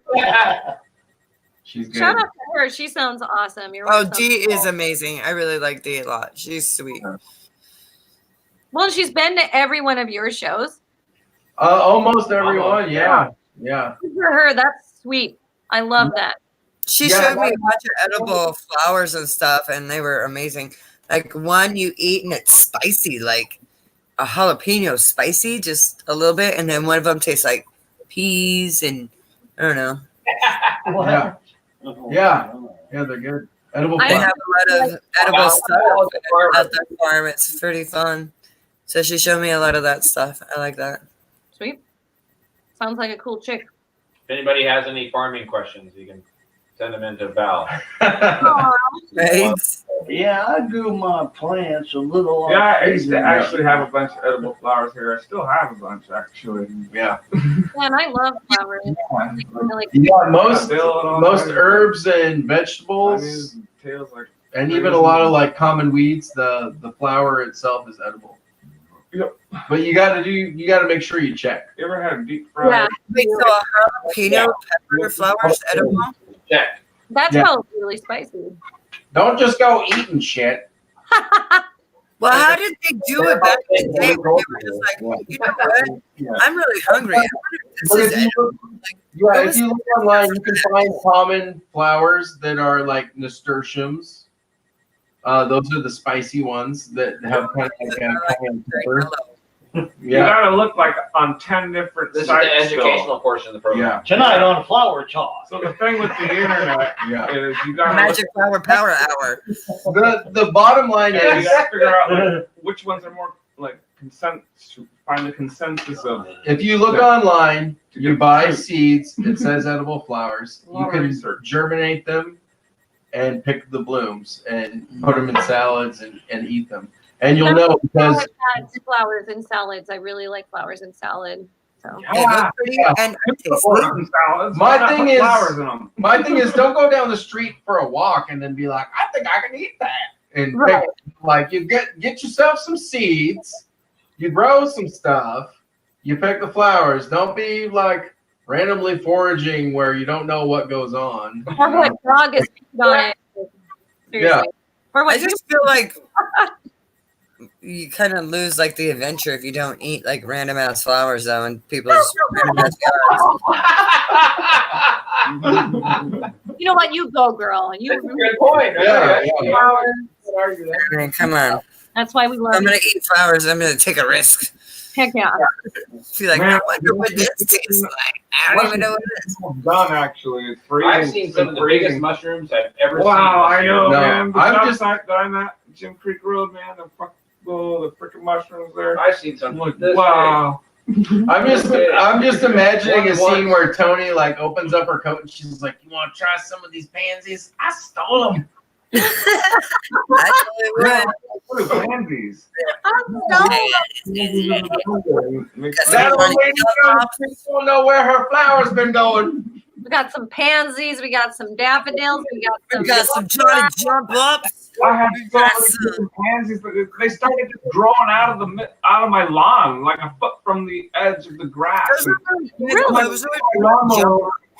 She's good. Shout out to her. She sounds awesome. Your Oh, wife sounds Dee is awesome. amazing. I really like Dee a lot. She's sweet. Well, she's been to every one of your shows. Almost everyone. Yeah, yeah. Good for her. That's sweet. I love that. She Yeah, showed me a bunch of edible flowers and stuff, and they were amazing. Like one you eat and it's spicy, like a jalapeno spicy, just a little bit, and then one of them tastes like peas and I don't know. Yeah. Yeah. Yeah, they're good. Edible I They flowers. have a lot of edible stuff at that farm. It's pretty fun. So she showed me a lot of that stuff. I like that. Sweet. Sounds like a cool chick. If anybody has any farming questions, you can send them into Val. Aw. Right? Yeah, I grew my plants a little. Yeah, I used to season. actually have a bunch of edible flowers here. I still have a bunch, actually. Yeah. Man, I love flowers. Like, Yeah, most Dill and all most that. herbs and I vegetables, mean, tails like. and even a lot of like common weeds, the flower itself is edible. Yep. But you gotta make sure you check. You ever had deep yeah, fried? Wait, so a jalapeno pepper flowers edible? Check. that's Yeah. probably really spicy. Don't just go eating shit. Well, how did they do it back in the day when they were just like, you know what? Yeah. I'm really hungry. I wonder if But this if is you look, if you look online, you can find common flowers that are like nasturtiums. Those are the spicy ones that have kind of like a cayenne pepper. You Yeah, gotta look like on 10 different This is sites. the educational portion of the program. yeah, Tonight on Flower Talk. So the thing with the internet yeah. is you gotta Magic Flower Power Hour. The bottom line look, you is gotta figure out like, which ones are more like find the consensus of. if you look online, you buy seeds. It says edible flowers. A lot You of can research. germinate them and pick the blooms and put them in salads and eat them. And you'll know because I've had flowers and salads. I really like flowers and salad. So They look pretty and tasty. My Why not thing put is- flowers in them. my thing is don't go down the street for a walk and then be like, I think I can eat that. And Right. pick, like you get yourself some seeds, you grow some stuff, you pick the flowers. Don't be like randomly foraging where you don't know what goes on. or what dog is on it. Seriously. Yeah. Or I what just feel like you kind of lose like the adventure if you don't eat like random ass flowers though in people's random ass yards. you know what? You go, girl. You. That's a good point. Yeah, Yeah. I mean, come on. That's why we If love I'm you. gonna eat flowers, I'm gonna take a risk. Heck yeah. Be like, Man, I wonder what this tastes like. I don't even know what it is. Done actually. It's freezing. I've seen some of the biggest mushrooms I've ever seen. Wow, I know, No, man. The I'm job just- site that I'm at, Jim Creek Road, man. The freaking mushrooms there. I've seen some. Like, This wow. I'm just imagining a scene where Tony like opens up her coat and she's like, "You want to try some of these pansies? I stole them." I totally would. What are pansies? I'm so That old lady don't know where her flowers been going. We got some pansies. We got some daffodils. We got We got some Johnny Jump Ups. I had so many different pansies, but they started just growing out of my lawn, like a foot from the edge of the grass.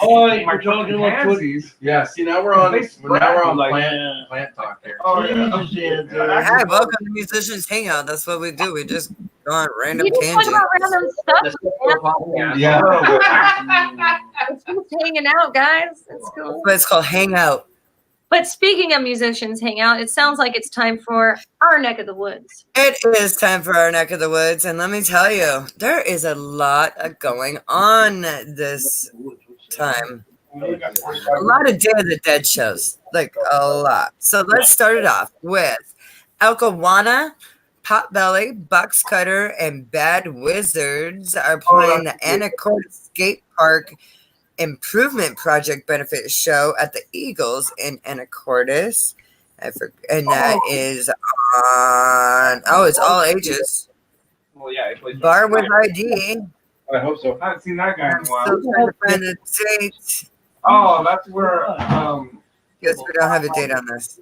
Oh, you're talking about pansies. Yeah, see now we're on plant talk here. Oh yeah. Jesus, Hi, welcome to Musicians Hangout. That's what we do. We just go on random You just talk tangents. about random stuff. Yeah. It's just hanging out, guys. It's cool. But it's called Hangout. But speaking of musicians hang out, it sounds like it's time for our neck of the woods. It is time for our neck of the woods, and let me tell you, there is a lot going on this time. A lot of Day of the Dead shows, like a lot. So let's start it off with Alkawana, Potbelly, Box Cutter, and Bad Wizards are playing the Anacortes Skate Park Improvement Project benefit show at the Eagles in Anacortes. And that is on, it's all ages. Well, yeah. Bar with ID. I hope so. I haven't seen that guy in I'm a while. still trying to find the date. Oh, that's where Yes, we don't have a date on this.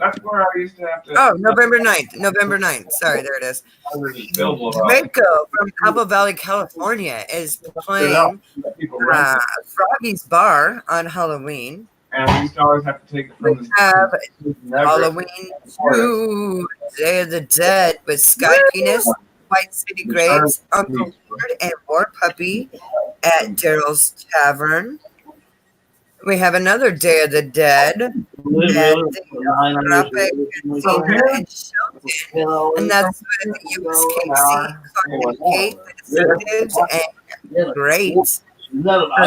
that's where I used to have to. Oh, November 9th. November 9th. Sorry, there it is. Draco from Apple Valley, California is playing Froggy's Bar on Halloween. And we used to always have to take it from We have Halloween 2, Day of the Dead with Sky Penis, White City Grapes, Uncle Lord, and War Puppy at Daryl's Tavern. We have another Day of the Dead at the Tropic Container in Shelton, and that's with USKC, Kate, Incentives, and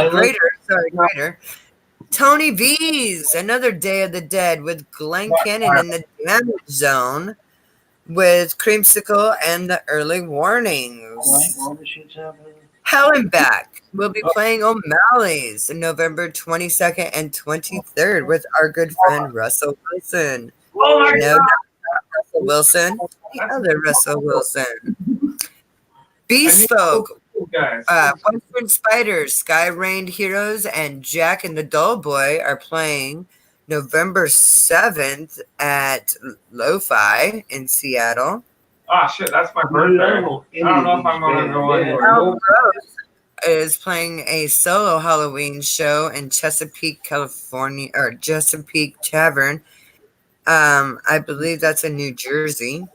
Greater. Tony V's, another Day of the Dead with Glenn Cannon in the Damage Zone with Creamsicle and the Early Warnings. Helen Back will be playing O'Malley's November 22nd and 23rd with our good friend Russell Wilson. Oh my No, God. not Russell Wilson, the other Russell Wilson. Bespoke, Western Spiders, Sky Rained Heroes, and Jack and the Dull Boy are playing November 7th at Lo-Fi in Seattle. Oh shit, that's my birthday. I don't know if I'm gonna go anywhere. Al Rose is playing a solo Halloween show in Chesapeake, California, or Chesapeake Tavern. I believe that's in New Jersey.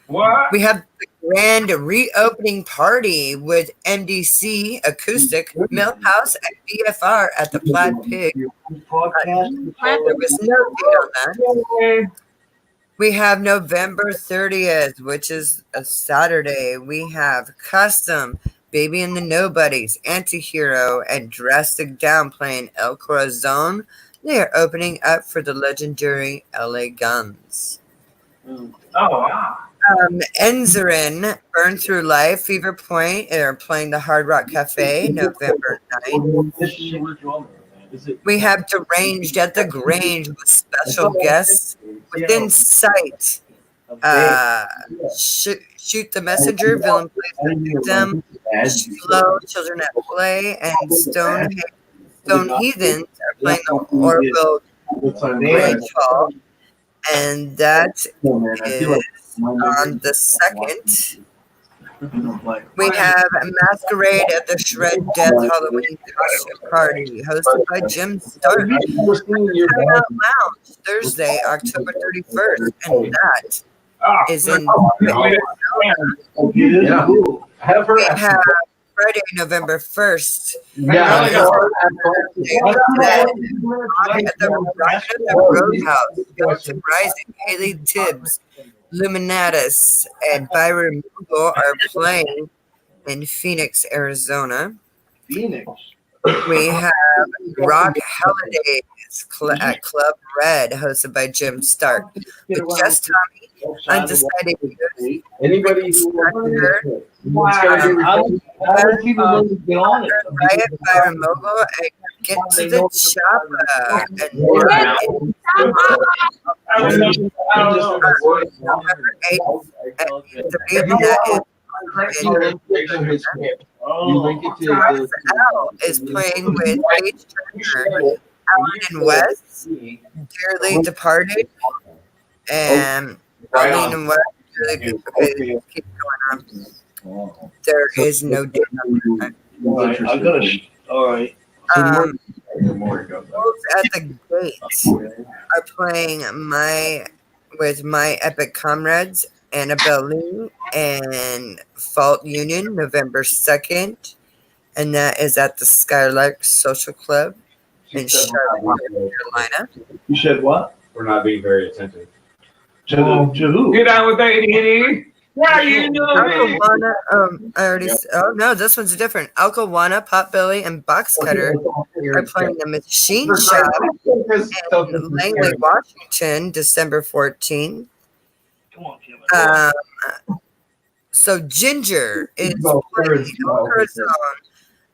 What? We have the grand reopening party with MDC Acoustic, Millhouse, and BFR at the Plaid Pig. There was no date on that. We have November 30th, which is a Saturday. We have Custom, Baby and the Nobodies, Antihero, and Drastic Down playing El Corazon. They are opening up for the legendary LA Guns. Oh, wow. Enzerin, Burn Through Life, Fever Point are playing the Hard Rock Cafe November 9th. We have Deranged at the Grange with special guests within sight. Shoot the Messenger, Villain Plays the Victim, Slow, Children at Play, and Stone Heathens are playing the Orville Grange Hall. And that is on the 2nd. We have a Masquerade at the Shred Death Halloween Costume Party hosted by Jim Stark. Hangout Lounge Thursday, October 31st, and that is in. We have Friday, November 1st. At the Roadhouse, Ghost Rising, Haley Tibbs, Luminatus, and Byron Mughal are playing in Phoenix, Arizona. We have Rock Holidays at Club Red, hosted by Jim Stark, with Just Tommy, Undecided Youth, Anybody Riot, Byron Mughal, and Get to the Choppa. November 8th, is playing with Paige Turner, Alan and West, Dearly Departed, And Right Arlene on. and what? Okay, keep going on. There is no date. All right, I'm gonna. All right. Wolves at the Gate are playing with my epic comrades Annabelle Lee and Fault Union November 2nd, and that is at the Skylark Social Club in Charlotte, North Carolina. You said what? We're not being very attentive. To who? Get out with that, idiot. Why you know me? Alkawana, oh no, this one's different. Alkawana, Potbelly, and Box Cutter are playing the Machine Shop in Langley, Washington, December 14th. Come on, Kevin. So Ginger is playing Arizona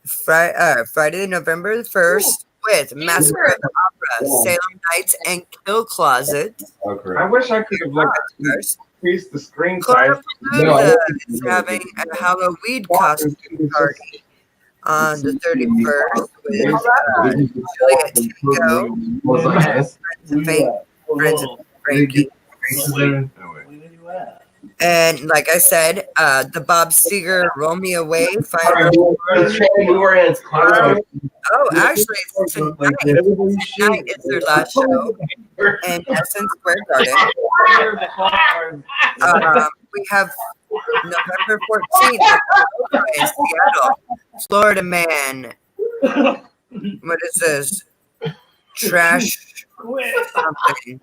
Friday, November 1st with Masquerade Opera, Salem Nights, and Kill Closet. I wish I could have like increased the screen size. Clonapalooza is having a Halloween costume party on the 31st with Juliet Tinko, friends of Frankie. And like I said, the Bob Seger Roll Me Away final. Oh, actually, tonight is their last show in Essence Square Garden. We have November 14th in Seattle, Florida Man. What is this? Trash something.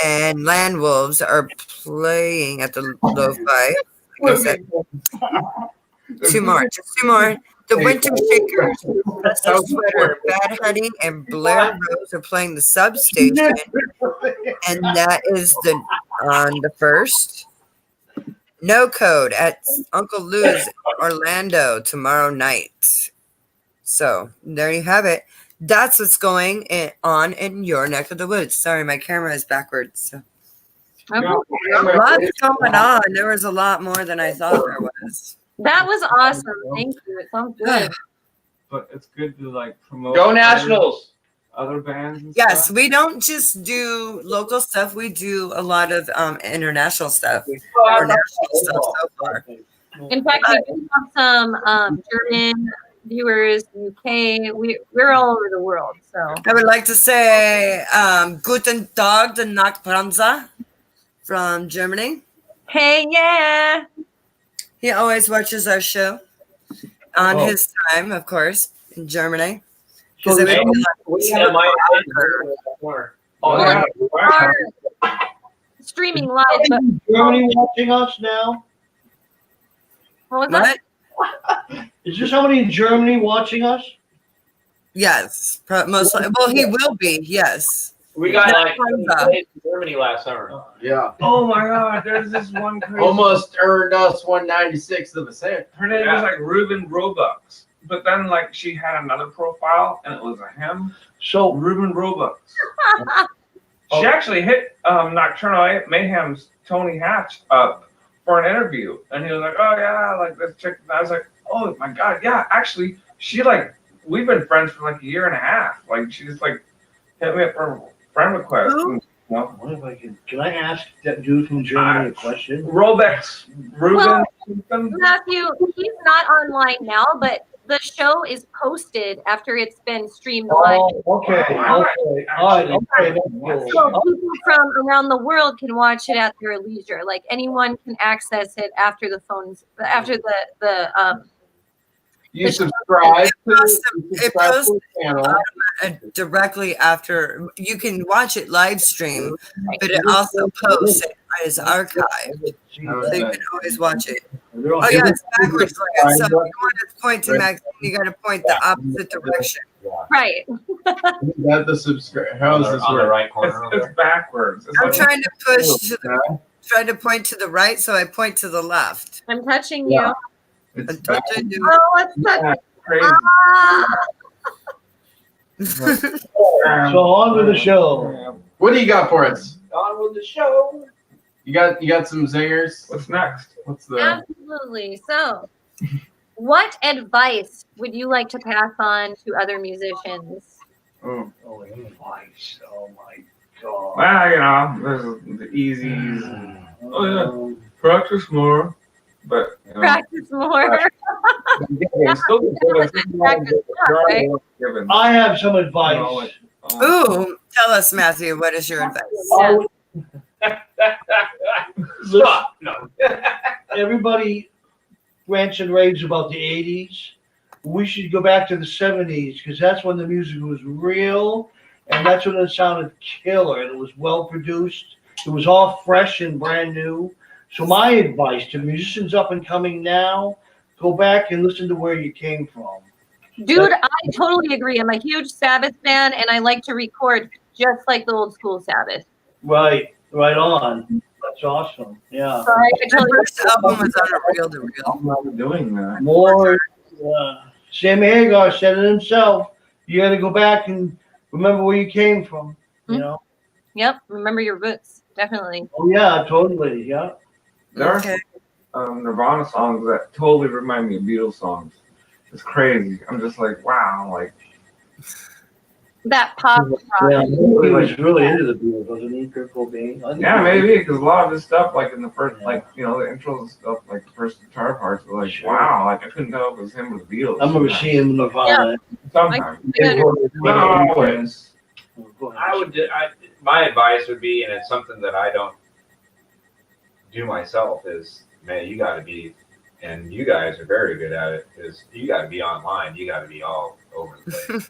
And Land Wolves are playing at the Lo-Fi. Like I said. Just two more. The Winter Shakers, Presto Sweater, Bad Honey, and Blair Rose are playing the Substation, and that is on the 1st. No Code at Uncle Lou's Orlando tomorrow night. So there you have it. That's what's going on in your neck of the woods. Sorry, my camera is backwards. So. Lots going on. There was a lot more than I thought there was. That was awesome. Thank you. It sounds good. But it's good to like promote. Go Nationals! Other bands. And Yes, stuff. we don't just do local stuff. We do a lot of international stuff. Or national stuff so far. In fact, we do have some German viewers, UK. We're all over the world. So I would like to say Guten Tag, the Nachtbremse from Germany. hey, yeah. He always watches our show on his time, of course, in Germany. So Because it would be We are streaming live, but Germany watching us now? what was that? what? Is there somebody in Germany watching us? Yes, most likely. Well, he will be. Yes. We got like Nachtbremse. in Germany last summer. Yeah. Oh my God! There's this one crazy. Almost earned us 1/96 of a cent. Her name was like Ruben Robux, but then like she had another profile and it was a him. So Ruben Robux. She actually hit Nocturnal Mayhem's Tony Hatch up for an interview, and he was like, "Oh yeah, like this chick." And I was like, "Oh my God, yeah." Actually, she like we've been friends for like a year and a half. Like she just like hit me up for a friend request. Who? And, you know, what if I can I ask that dude from Germany a question? Robex Ruben. Well, something? Matthew, he's not online now, but the show is posted after it's been streamed live. Oh, okay. All right. Okay. That's cool. So people from around the world can watch it at their leisure. Like anyone can access it after the You subscribe to It posts the channel. directly after. You can watch it live stream, but it also posts it as archived. So you can always watch it. Oh yeah, it's backwards. So if you want to point to Maxine, you got to point the opposite direction. Right. Is that the subscribe? How is this on the work? right corner? It's backwards. It's I'm like- trying to push trying to point to the right, so I point to the left. I'm touching you. It's I'm touching you. Oh, let's touch. Yeah, crazy. So on with the show. What do you got for us? On with the show. You got some zingers? What's next? What's the Absolutely. So, what advice would you like to pass on to other musicians? Oh, advice. Oh my God. Well, you know, there's the easies. And, oh yeah, practice more. But you know, Practice more. it's still good. Practice more, right? Given, I have some you advice. know, like, Ooh, tell us, Matthew, what is your advice? Yeah. Stop. No. Everybody rants and raves about the 80s. We should go back to the 70s because that's when the music was real and that's when it sounded killer and it was well produced. It was all fresh and brand new. So my advice to musicians up and coming now, go back and listen to where you came from. Dude, I totally agree. I'm a huge Sabbath fan, and I like to record just like the old school Sabbath. Right on. That's awesome. Yeah. So I The totally first album was on a reel to reel. I'm not doing that. More. Sammy Hagar said it himself. You got to go back and remember where you came from. You know. Yep. Remember your roots. Definitely. Oh yeah, totally. Yeah. There Okay. are Nirvana songs that totally remind me of Beatles songs. It's crazy. I'm just like, wow, like. That pop rock. Yeah, he was really into the Beatles, wasn't he, Kurt Cobain? Yeah, maybe because a lot of this stuff, like in the first, like you know, the intros and stuff, like the first guitar parts, were like, Sure. wow, like I couldn't tell if it was him or the Beatles. I remember seeing Nirvana. Sometimes. I Not always. I would. My advice would be, and it's something that I don't do myself, is man, you got to be, and you guys are very good at it. Is you got to be online. You got to be all over the place,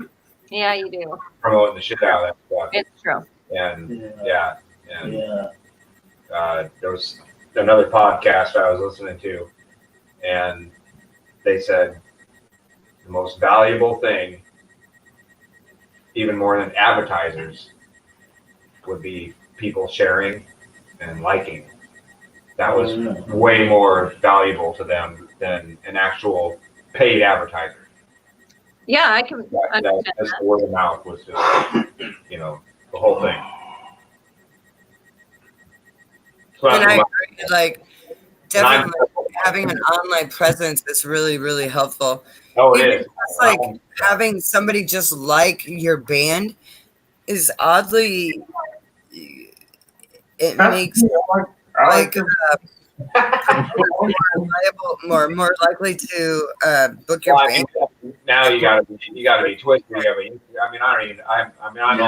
Yeah, you do. promoting the shit out of that stuff. It's true. And Yeah. and Yeah. there was another podcast I was listening to, and they said the most valuable thing, even more than advertisers, would be people sharing and liking. That was way more valuable to them than an actual paid advertiser. Yeah, I can That understand just that. the word of mouth was just, you know, the whole thing. So And I I'm- agree, like, definitely having an online presence is really, really helpful. oh, it Even is. just like having somebody just like your band is oddly, it makes like more likely to book your Well, I band. mean, now you gotta be Twitter. I mean, I don't even. I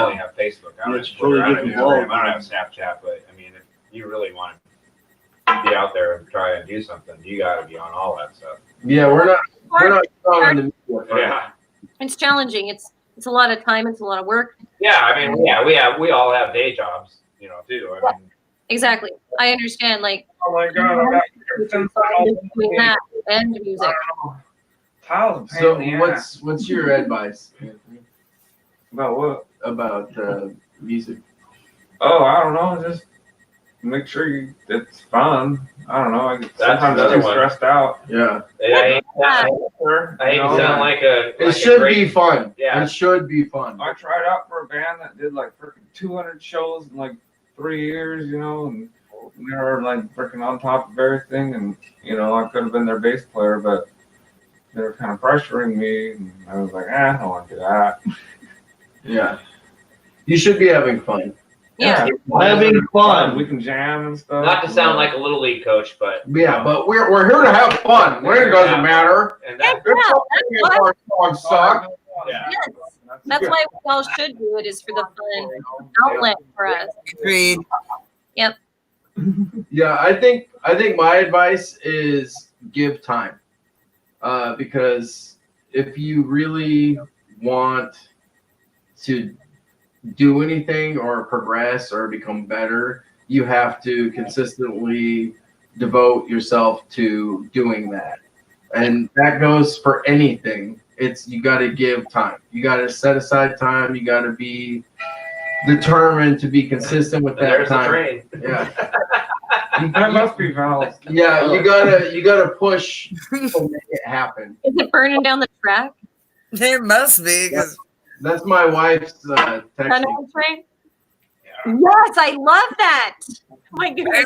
only have Facebook. I don't It's have Twitter. I don't have totally Instagram. different. I don't have Snapchat. But I mean, if you really want to be out there and try and do something, you got to be on all that stuff. Yeah, we're not strong on the media front. Yeah. It's challenging. It's a lot of time. It's a lot of work. Yeah. I mean, we all have day jobs, you know, too. I mean, Exactly. I understand. Like Oh my god, I got between that and music. Kyle's a pain So in the ass. what's your advice About what? about music? Oh, I don't know. Just make sure it's fun. I don't know. I get That's sometimes another too one. stressed out. Yeah, I hate You to know? sound like a. it like should a great, be fun. Yeah. It should be fun. I tried out for a band that did like freaking 200 shows in like 3 years, you know, and they were like freaking on top of everything. And, you know, I could have been their bass player, but they were kind of pressuring me. And I was like, I don't want to do that. Yeah, you should be having fun. Yeah. Having fun. We can jam and stuff. Not to sound like a little league coach, but Yeah, but we're here to have fun. When it doesn't matter. and Yeah, that, It's that's okay if our songs suck. Yeah. Yes. That's why we all should do it, is for the fun outlet for us. Agreed. Yeah, I think my advice is give time, because if you really want to do anything or progress or become better, you have to consistently devote yourself to doing that, and that goes for anything. It's you got to give time. You got to set aside time. You got to be determined to be consistent with that there's the time. train. Yeah. That must be valid. Yeah, you gotta push to make it happen. Is it burning down the track? There must be, because That's my wife's Kind texting. of train? Yes, I love that. Oh my goodness.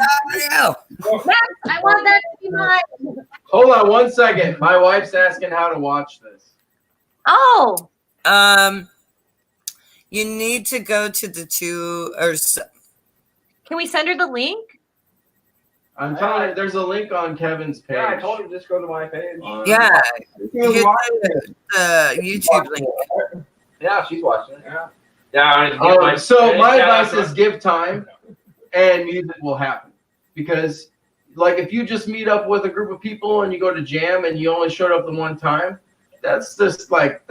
yeah. Max, I want that to be mine. Hold on 1 second. My wife's asking how to watch this. Oh, You need to go to the Can we send her the link? I'm telling you, there's a link on Kevin's page. Yeah, I told him just go to my page. yeah, She was hit watching it. the YouTube link. Yeah, she's watching it. Yeah. Yeah. So my advice is give time, and music will happen. Because, like, if you just meet up with a group of people and you go to jam and you only showed up the one time, that's like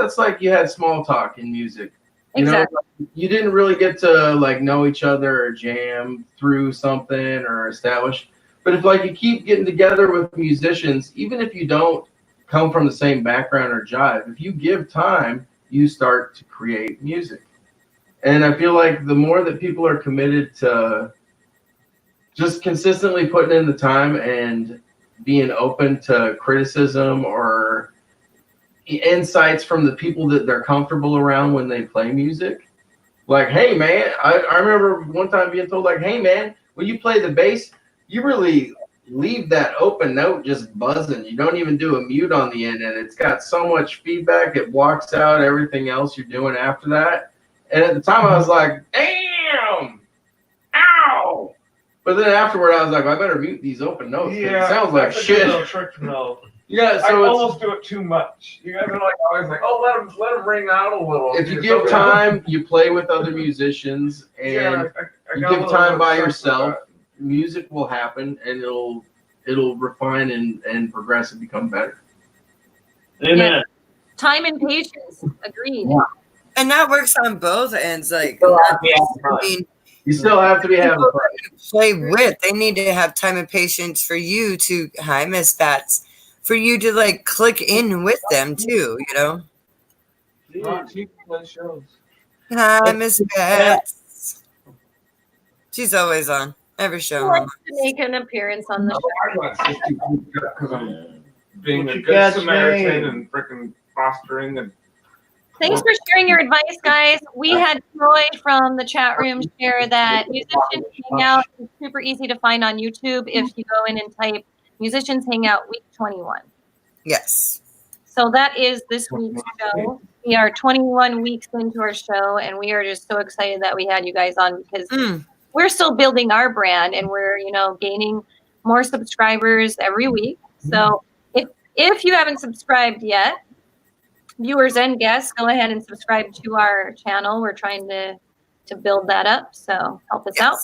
you had small talk in music. You Exactly. know, you didn't really get to like know each other or jam through something or establish. But if like you keep getting together with musicians, even if you don't come from the same background or jive, if you give time, you start to create music. And I feel like the more that people are committed to just consistently putting in the time and being open to criticism or insights from the people that they're comfortable around when they play music. Like, hey, man, I remember one time being told, like, hey, man, when you play the bass, you really leave that open note just buzzing. You don't even do a mute on the end, and it's got so much feedback. It blocks out everything else you're doing after that. And at the time, I was like, damn, ow. But then afterward, I was like, I better mute these open notes. Yeah, It sounds like that's a shit. good little trick to know. Yeah, I so almost do it too much. You guys are like always like, oh, let them ring out a little. if you give time, you play with other musicians, and I you got a give little time by obsessed with yourself, music will happen, and it'll refine and progress and become better. Amen. Time and patience. Agreed. Yeah. And that works on both ends. Like, I mean, You still have to be having people fun. that you play with, they need to have time and patience for you to, hi, Miss Bats, for you to like click in with them too, you know? She plays shows. Hi, Miss Bats. She's always on every She show. likes to make an appearance on the show. Because I'm being What's a your good cat's Samaritan name? and freaking fostering and Thanks for sharing your advice, guys. We had Troy from the chat room share that Musicians Hangout is super easy to find on YouTube if you go in and type Musicians Hangout Week 21. Yes. So that is this week's show. We are 21 weeks into our show, and we are just so excited that we had you guys on because we're still building our brand, and we're gaining more subscribers every week. So if you haven't subscribed yet, viewers and guests, go ahead and subscribe to our channel. We're trying to build that up, so help us out.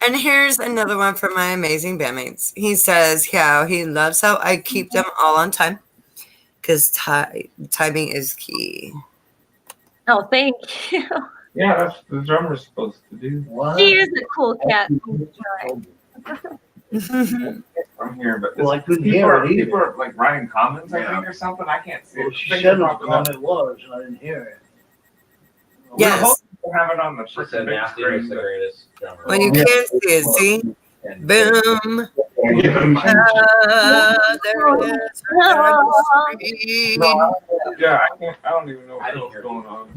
And here's another one from my amazing bandmates. He says how he loves how I keep them all on time because timing is key. Oh, thank you. yeah, that's the drummer's supposed to do. What? She is a cool cat. I'm here, but Well, I couldn't people hear are, it either. people are like writing comments, I Yeah. think, or something. I can't see Well, it. she Fingers said what popping the up. comment was, and I didn't hear it. We're Yes. hoping to have it on the She freaking said big Nasty was screen. the greatest drummer. Well, you can't see it. See? And- Boom. There it is. Yeah, I don't even know I didn't what's hear going on.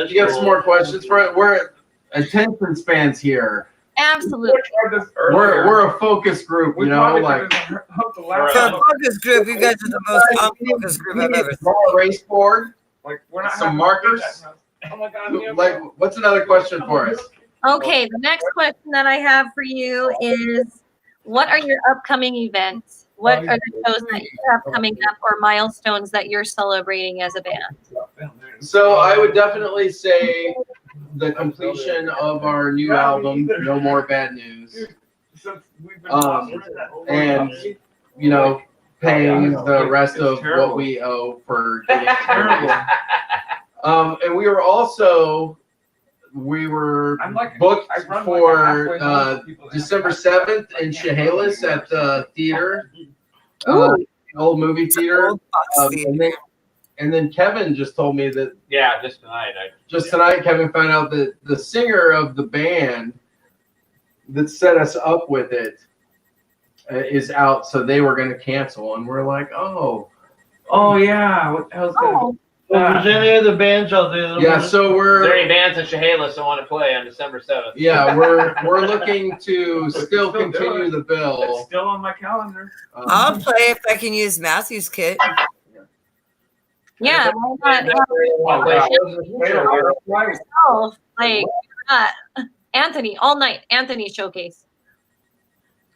You got some more questions for it? We're attention spans here. Absolutely. We tried this earlier. We're a focus group, We you know, probably like could've hooked the For laptop a up. focus group, you guys are the most unfocused group I've ever seen. draw a race board. Like we're not Some having markers? Oh my god! yeah, Like, what's another question for us? Okay, the next question that I have for you is, what are your upcoming events? What are the shows that you have coming up or milestones that you're celebrating as a band? So I would definitely say the completion of our new album, No More Bad News, Since we've been and paying the rest of what we owe for getting terrible. And we were I'm like booked I run for like a halfway home for people that December have- 7th in Chehalis at the theater, Ooh. old movie theater. Old box theater. And then Kevin just told me that Yeah, just tonight. tonight Kevin found out that the singer of the band that set us up with it is out, so they were going to cancel, and we're like, oh yeah. What the hell's that? Oh, Well, if there's any other bands out there that yeah. want So Are there any we're bands in Chehalis that want to play on December 7th? we're looking to still Still do continue it. the It's bill. still on my calendar. I'll play if I can use Matthew's kit. Yeah, why not have One place yourself? Like, Anthony, all night, Anthony showcase.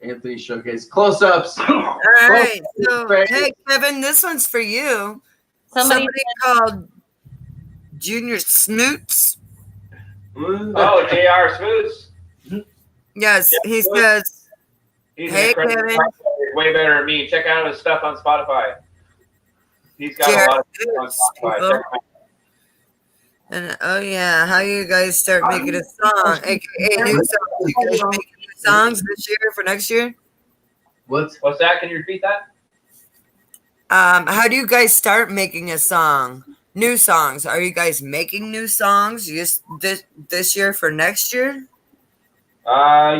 Anthony Showcase. Close-ups. All right. So, hey, Kevin, this one's for you. Somebody called Junior Snoots. Oh, J.R. Smoots. Yes, Yeah, he Smoots. says, He's Hey, an incredible Kevin. songwriter. He's way better than me. Check out his stuff on Spotify. He's got J.R. a lot of stuff on Smoots, Spotify. people. Check him out. And oh yeah, how you guys start making a song, aka new songs? You guys making new songs this year for next year? What's What's that? Can you repeat that? How do you guys start making a song? New songs? Are you guys making new songs just this year for next year?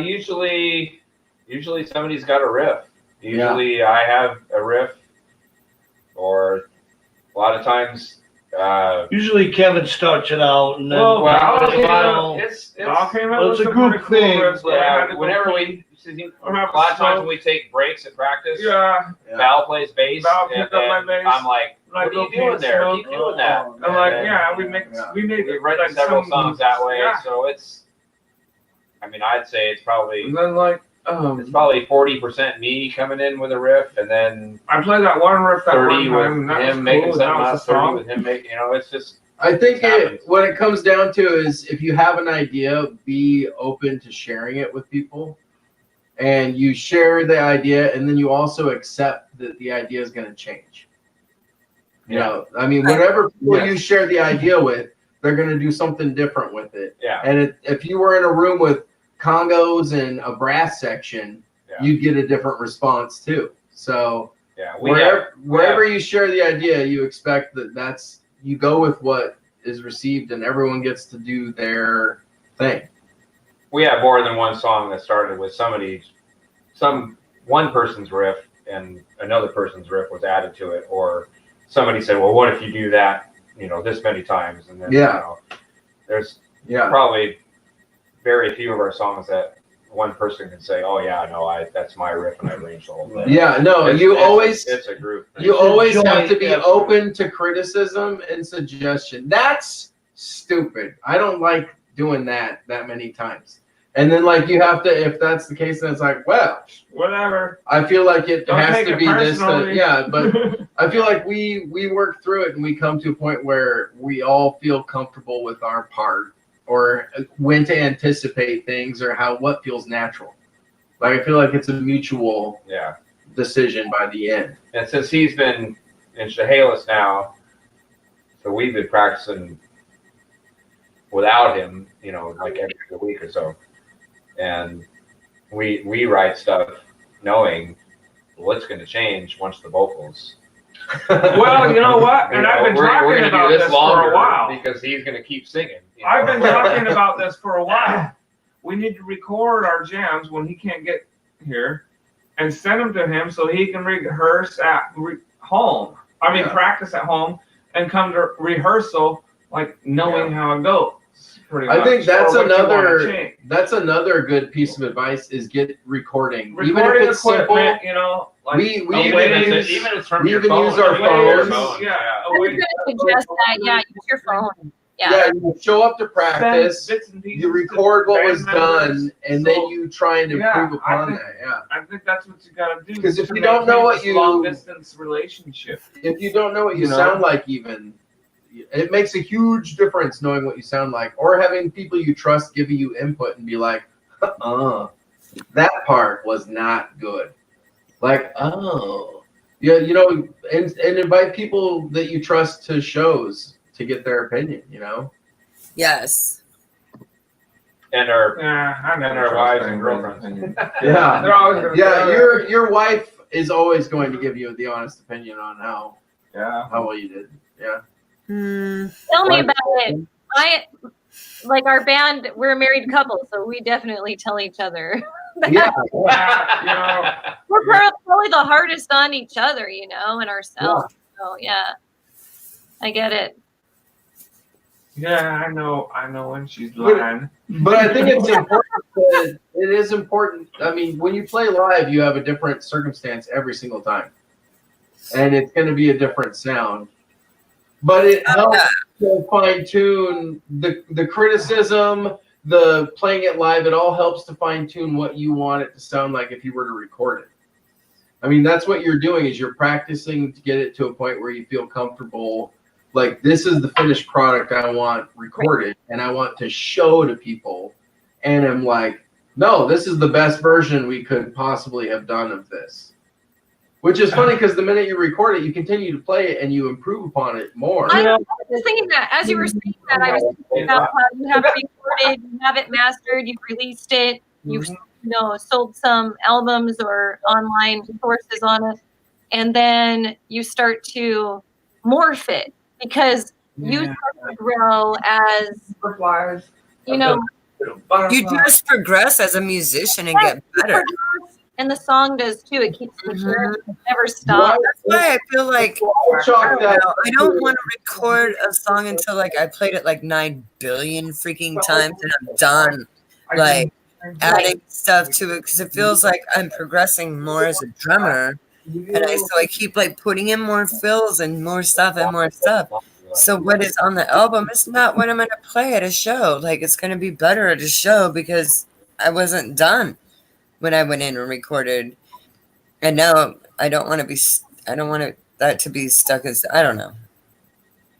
Usually somebody's got a riff. Usually I have a riff, or a lot of times. Usually Kevin starts it out, and then It's it's a group thing. whenever a lot of times when we take breaks at practice, Val plays bass, Val and picked up my bass. I'm like, what are you doing there? Keep doing that. I'm like, we made We've written several songs that way, so it's. I mean, I'd say it's probably. And then like, It's probably 40% me coming in with a riff, and then I played that one riff that 30 one time, with and that him was making cool, something that up, was a 30 song. with him making. It's just. I think happens. what it comes down to is if you have an idea, be open to sharing it with people, and you share the idea, and then you also accept that the idea is going to change. You know, I mean, whatever people you share the idea with, they're going to do something different with it. Yeah. And if you were in a room with congos and a brass section, you'd get a different response too. So wherever you share the idea, you expect that's you go with what is received, and everyone gets to do their thing. We have more than one song that started with one person's riff, and another person's riff was added to it, or somebody said, "Well, what if you do that, this many times?" And then there's probably very few of our songs that one person can say, "Oh yeah, no, that's my riff and I arranged the whole thing." Yeah, no, it's a group thing. You always have to be open to criticism and suggestion. That's stupid. I don't like doing that many times. And then you have to, if that's the case, then it's like, well, whatever. I feel like it Don't has take to it be this. personally. But I feel like we work through it and we come to a point where we all feel comfortable with our part, or when to anticipate things, or what feels natural. I feel like it's a mutual decision by the end. And since he's been in Chehalis now, so we've been practicing without him, like every other week or so. And we write stuff knowing what's going to change once the vocals. Well, you know what? And I've been talking about this for a while. Because he's going to keep singing. I've been talking about this for a while. We need to record our jams when he can't get here and send them to him so he can rehearse at home. Practice at home and come to rehearsal knowing how it goes. I think that's another good piece of advice is get recording. Even if it's simple, we even use our phones. I was going to suggest that. Yeah, use your phone. Yeah, you show up to practice, you record what was done, and then you try and improve upon that. I think that's what you got to do. Because if you don't know what long distance relationship, if you don't know what you sound like, even it makes a huge difference knowing what you sound like, or having people you trust giving you input and be like, that part was not good. And invite people that you trust to shows to get their opinion, Yes. And our wives and girlfriends. Yeah. They're always gonna your wife is always going to give you the honest opinion on how well you did. Yeah. Tell me about it. Our band, we're a married couple, so we definitely tell each other. Yeah. We're probably the hardest on each other, and ourselves. So I get it. Yeah, I know when she's lying. But I think it's important. It is important. I mean, when you play live, you have a different circumstance every single time, and it's going to be a different sound. but it helps to fine tune the criticism, the playing it live. It all helps to fine tune what you want it to sound like if you were to record it. I mean, that's what you're doing is you're practicing to get it to a point where you feel comfortable. Like, this is the finished product I want recorded and I want to show to people. And I'm like, no, this is the best version we could possibly have done of this. Which is funny because the minute you record it, you continue to play it and you improve upon it more. I was just thinking that as you were saying that, I was thinking about how you have it recorded, you have it mastered, you've released it, you've sold some albums or online courses on it, and then you start to morph it because you start to grow as Butterflies. you know. You just progress as a musician and get better. And the song does too. It keeps maturing. It never stops. That's why I feel like I don't want to record a song until like I played it like 9 billion freaking times and I'm done. Like adding stuff to it because it feels like I'm progressing more as a drummer, and so I keep like putting in more fills and more stuff and more stuff. So what is on the album is not what I'm going to play at a show. Like, it's going to be better at a show because I wasn't done when I went in and recorded. And now I don't want that to be stuck as, I don't know.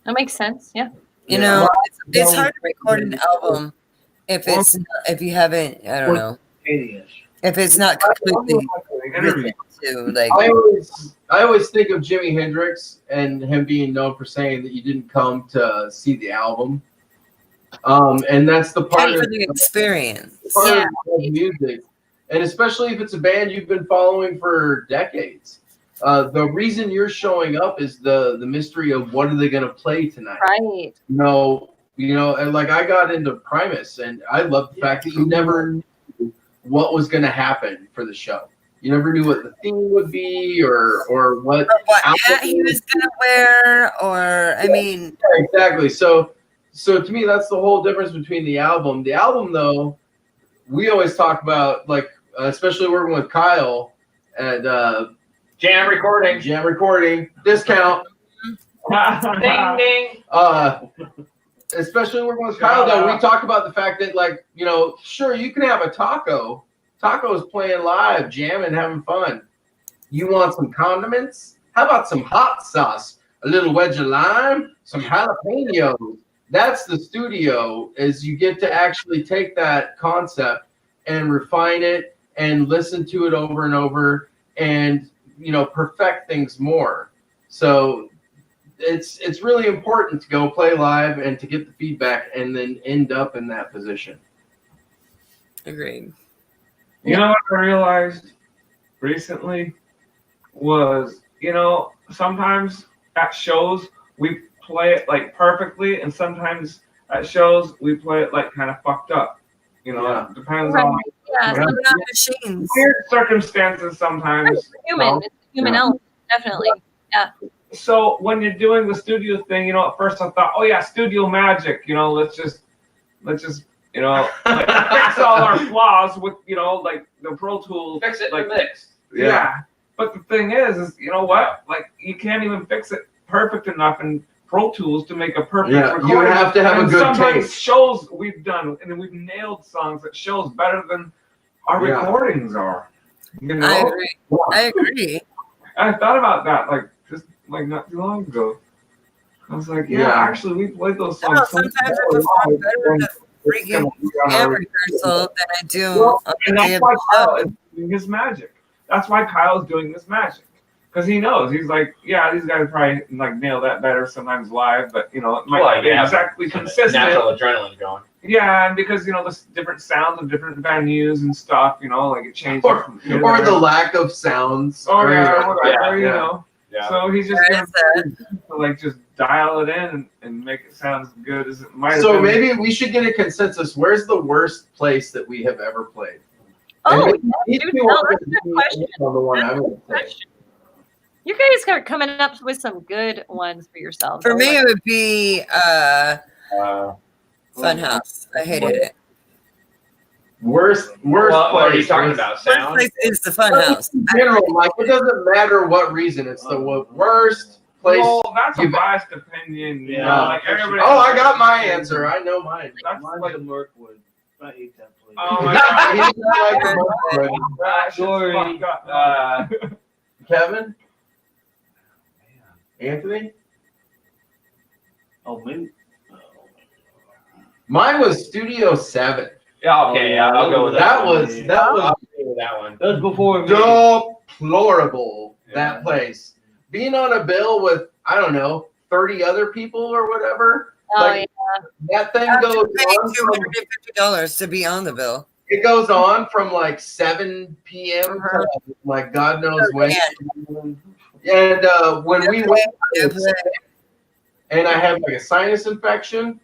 That makes sense. Yeah. You know, it's hard to record an album if you haven't, I don't know, if it's not completely written to, like. I always think of Jimi Hendrix and him being known for saying that you didn't come to see the album, and that's the part of the experience. Of music, and especially if it's a band you've been following for decades. The reason you're showing up is the mystery of what are they going to play tonight. Right. And like I got into Primus, and I love the fact that you never knew what was going to happen for the show. You never knew what the theme would be, or what hat he was gonna wear, or I mean, yeah, exactly. So to me, that's the whole difference between the album. The album, though, we always talk about, like, especially working with Kyle at Jam recording discount. Ding ding. Especially working with Kyle, though, we talk about the fact that, like, sure, you can have a taco. Taco's playing live, jamming, having fun. You want some condiments? How about some hot sauce? A little wedge of lime? Some jalapenos? That's the studio, is you get to actually take that concept and refine it and listen to it over and over and, perfect things more. So it's really important to go play live and to get the feedback and then end up in that position. Agreed. You know what I realized recently was, sometimes at shows we play it like perfectly, and sometimes at shows we play it like kind of fucked up. It depends on machines. Weird circumstances sometimes. It's human. It's a human element, definitely. Yeah. So when you're doing the studio thing, at first I thought, oh yeah, studio magic. Let's just like fix all our flaws with, like the Pro Tools. Fix it like mix. Yeah. But the thing is you know what? Like, you can't even fix it perfect enough in Pro Tools to make a perfect recording. You have to have a good sometimes taste. Shows we've done, and we've nailed songs at shows better than our recordings are. I agree. I thought about that, like, just like not too long ago. I was like, actually, we played those songs. Sometimes I perform better to freaking jam rehearsal than I do on the and day that's of why the Kyle show. is doing his magic. That's why Kyle's doing this magic. Because he knows. He's like, yeah, these guys probably like nail that better sometimes live, but it might not be exactly consistent. Natural adrenaline going. Yeah, and because the different sounds of different venues and stuff, like it changes. Or the lack of sounds. Or whatever, Yeah. So he's just gonna just dial it in and make it sound as good as it might have been. So maybe we should get a consensus. Where's the worst place that we have ever played? Oh, And dude, that's a good question. on the one I would say. You guys are coming up with some good ones for yourselves. For me, it would be Funhouse. I hated it. Worst What are you place. talking about? Worst Sound? place is the Funhouse. In general, like, it doesn't matter what reason. It's the worst place. Well, that's a you- biased opinion. You know, Yeah. like everybody. Oh, I got my answer. I know mine. That's Mine's like, in Mirkwood. I hate that place. oh my He god. doesn't like the Mirkwood. That shit's Sorry. fucked up. Kevin? Anthony? Oh, maybe. Mine was Studio 7. Yeah, okay, yeah, I'll go with that. That was I'll go with that one. That was before me. deplorable, Yeah. that place. Being on a bill with, I don't know, 30 other people or whatever. Oh, Like, that thing goes on from, $250 to be on the bill. it goes on from like 7 p.m. to like God knows when. And when we went, and I had like a sinus infection.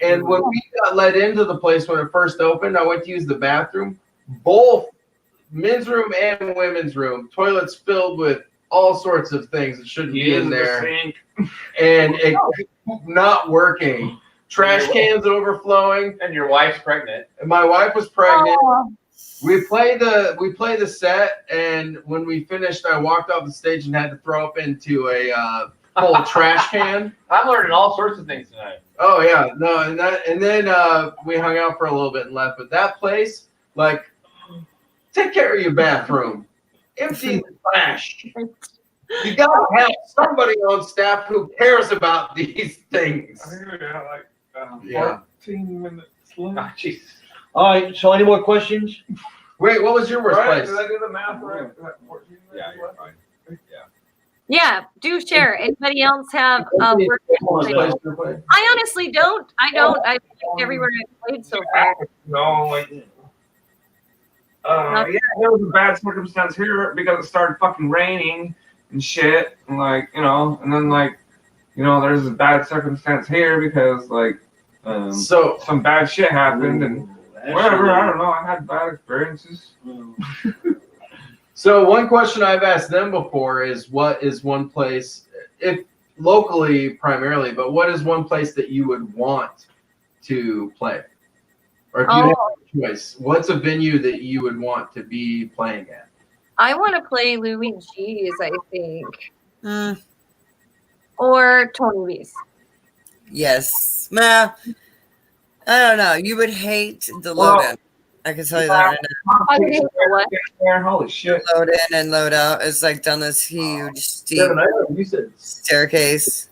And when we got let into the place when it first opened, I went to use the bathroom. Both men's room and women's room, toilets filled with all sorts of things that shouldn't be in there. Sink. And it not working. Trash cans overflowing. And your wife's pregnant. And my wife was pregnant. Oh. We play the set, and when we finished, I walked off the stage and had to throw up into a full trash can. I'm learning all sorts of things tonight. Oh yeah, no, and then we hung out for a little bit and left. But that place, like, take care of your bathroom, empty the trash. You gotta have somebody on staff who cares about these things. I think we got like Yeah. 14 minutes left. Oh, Jesus. All right, so any more questions? Wait, what was your worst Right? place? Did I do the math right? Is that 14 minutes Yeah, you're left? fine. Yeah, do share. Anybody else have work? I honestly don't. I liked everywhere I played so far. No, like, yeah, there was a bad circumstance here because it started fucking raining and shit, and like, you know, and then like, you know, there's a bad circumstance here because like, So some bad shit happened and whatever. I don't know. I had bad experiences. So one question I've asked them before is, what is one place, if locally primarily, but what is one place that you would want to play? Or if you have a choice, what's a venue that you would want to be playing at? I want to play Louis G's, I think, Mm, or Tony V's. yes. Nah, I don't know. You would hate the load in. I can tell you that right I would hate the what? Holy shit. now. Load in and load out. It's like down this huge, steep Kevin, I know you said staircase.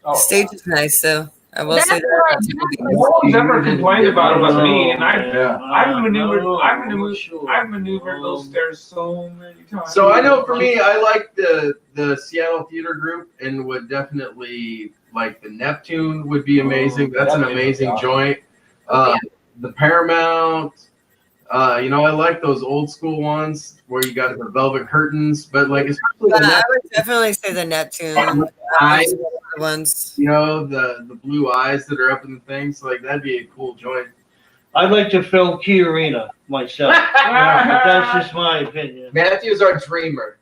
Oh, The stage is nice, though. I will That's say what that. No one's ever complained about it but me, and I've maneuvered those stairs so many times. So I know for me, I like the Seattle Theater Group and would definitely like the Neptune would be amazing. That's an amazing joint. The Paramount. You know, I like those old school ones where you got the velvet curtains, but like especially But the I would definitely say the Neptune. eyes, Ones. you know, the blue eyes that are up in the things. Like that'd be a cool joint. I'd like to fill Key Arena myself. But that's just my opinion. Matthew's our dreamer.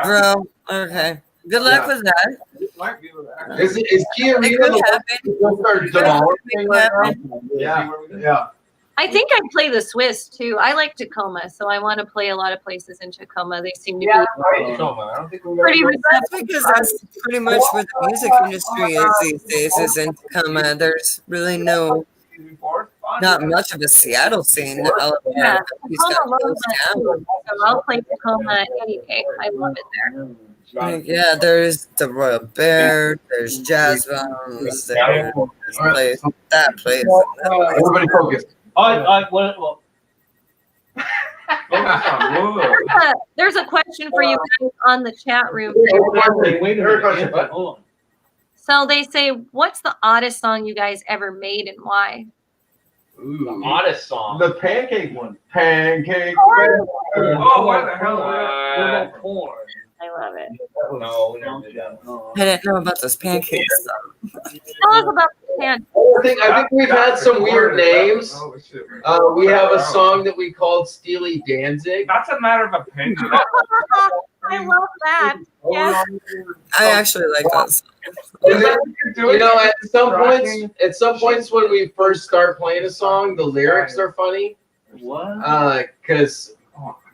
Bro, okay. Good luck with that. Might be with that. Is Key It Arena could the happen. one that started demolishing right now? Yeah. Yeah. I think I'd play the Swiss too. I like Tacoma, so I want to play a lot of places in Tacoma. They seem to be I don't think we pretty That's because that's pretty much where the music industry is these days, is in Tacoma. There's really not much of a Seattle scene. Yeah, He's got Tacoma those loves that down. too. So I'll play Tacoma any day. I love it there. Like, yeah, there's the Royal Bear, there's Jazz Bones, there's place, that place. Everybody focus. Well, There's a question for you guys on the chat room. wait a minute. Hold on. So they say, what's the oddest song you guys ever made and why? Ooh. Oddest song. The pancake one. Pancake. Oh, what the hell? What about corn? I love it. No, we never did that. I didn't know about those pancakes though. Tell us about the band. I think we've had some weird names. Holy shit. We have a song that we called Steely Danzig. That's a matter of opinion. I love that. Yes. I actually like those. And then, you know, at some points when we first start playing a song, the lyrics are funny. What? Because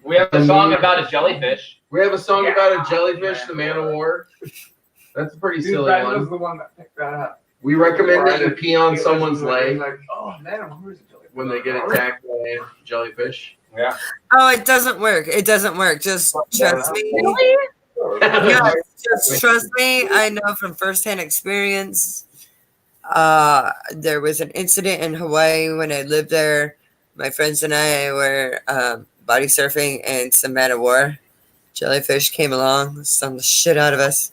We have a song about a jellyfish. we have a song about a jellyfish, the man of war. That's a pretty Dude, silly Ben was one. the one that picked that up. We recommend that you pee on someone's leg Like, oh man, where's the jellyfish? when they get attacked by jellyfish. Yeah. Oh, it doesn't work. It doesn't work. Just trust me. Really? Yes, just trust me. I know from firsthand experience. There was an incident in Hawaii when I lived there. My friends and I were body surfing, and some man of war jellyfish came along, stung the shit out of us.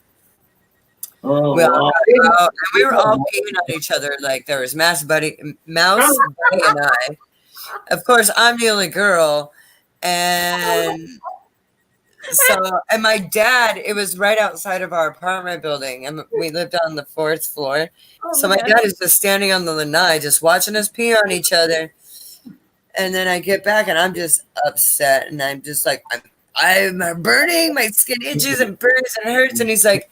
Oh, We all wow. got out, and we were all peeing on each other. Like there was Mouse, Buddy, and I. Of course, I'm the only girl, and and my dad. It was right outside of our apartment building, and we lived on the 4th floor. Oh, So my man. dad is just standing on the lanai, just watching us pee on each other. And then I get back, and I'm just upset, and I'm just like, I'm burning, my skin itches and burns and hurts. And he's like,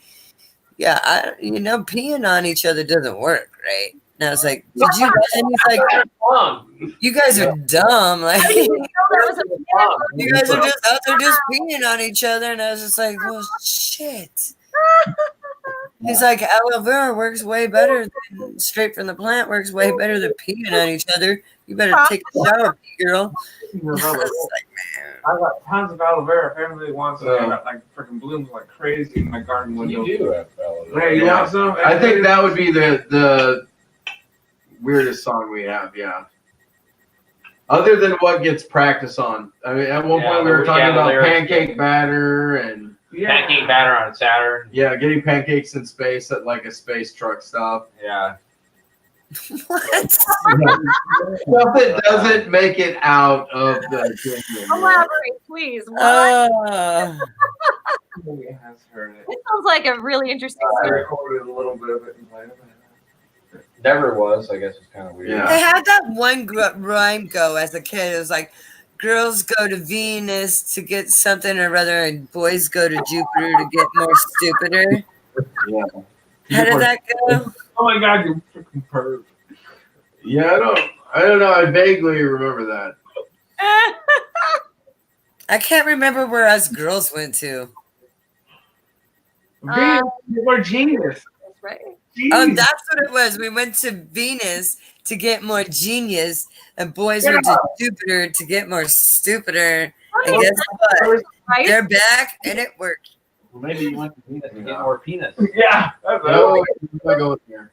yeah, peeing on each other doesn't work, right? And I was like, did you? And he's like, you guys are dumb. Like, That was a you guys are just out there just peeing on each other. And I was just like, well, shit. He's like, aloe vera works way better than straight from the plant works way better than peeing on each other. You better take a shower, girl. I was like, man. I got tons of aloe vera. If anybody wants it, I got like freaking blooms like crazy in my garden window. You do have aloe vera. Hey, you want some? I think that would be the weirdest song we have, yeah. Other than what gets practice on. I mean, at one point we were talking about pancake batter and Pancake batter on Saturn. yeah, getting pancakes in space at like a space truck stop. Yeah. What? Stuff that doesn't make it out of the Elaborate, please. What? Nobody has heard it. This sounds like a really interesting I story. recorded a little bit of it and played it. Never was. I guess it's kind of weird. Yeah. I had that one rhyme go as a kid. It was like, girls go to Venus to get something or other, and boys go to Jupiter to get more stupider. Yeah. How did that go? Oh my god, you freaking perv. Yeah, I don't know. I vaguely remember that. I can't remember where us girls went to. Venus, we're genius. That's right. Oh, that's what it was. We went to Venus to get more genius, and boys went to Jupiter to get more stupider. And guess what? Right? They're back, and it worked. Well, maybe you went to Venus to get more penis. Yeah, that's No, I go with here.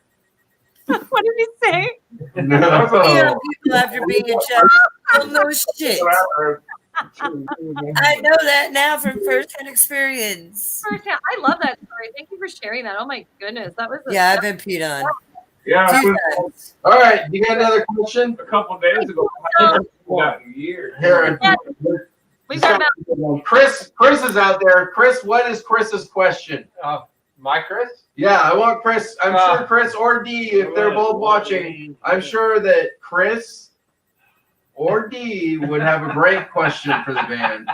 What did he say? No. People after being in chat. Oh, no shit. I know that now from first-hand experience. Firsthand. I love that story. Thank you for sharing that. Oh my goodness, that was Yeah, I've been peed on. Yeah, 2 times. All right, you got another question? a couple days ago. I haven't gotten years. Here, We've got about Chris is out there. Chris, what is Chris's question? My Chris? Yeah, I want Chris. I'm sure Chris or D, if they're both watching, I'm sure that Chris or D would have a great question for the band.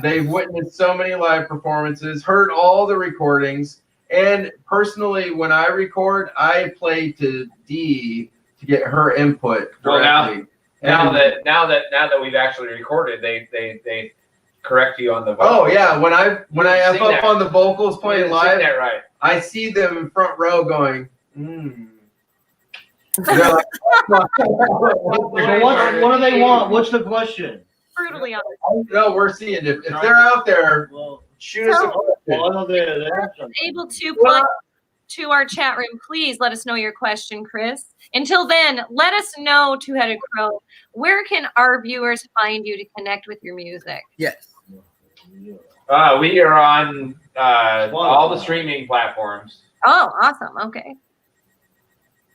They've witnessed so many live performances, heard all the recordings, and personally, when I record, I play to D to get her input directly. Now that we've actually recorded, they correct you on the vote. Oh yeah, when I F Sing up that. on the vocals playing live, that right. I see them in front row going, They're like, So what do they want? What's the question? brutally honest. no, we're seeing if they're out there, Well, shoot us a question. I know they're Able to plug to our chat room, please let us know your question, Chris. Until then, let us know, Two-Headed Crow, where can our viewers find you to connect with your music? Yes. We are on all the streaming platforms. Oh, awesome. Okay.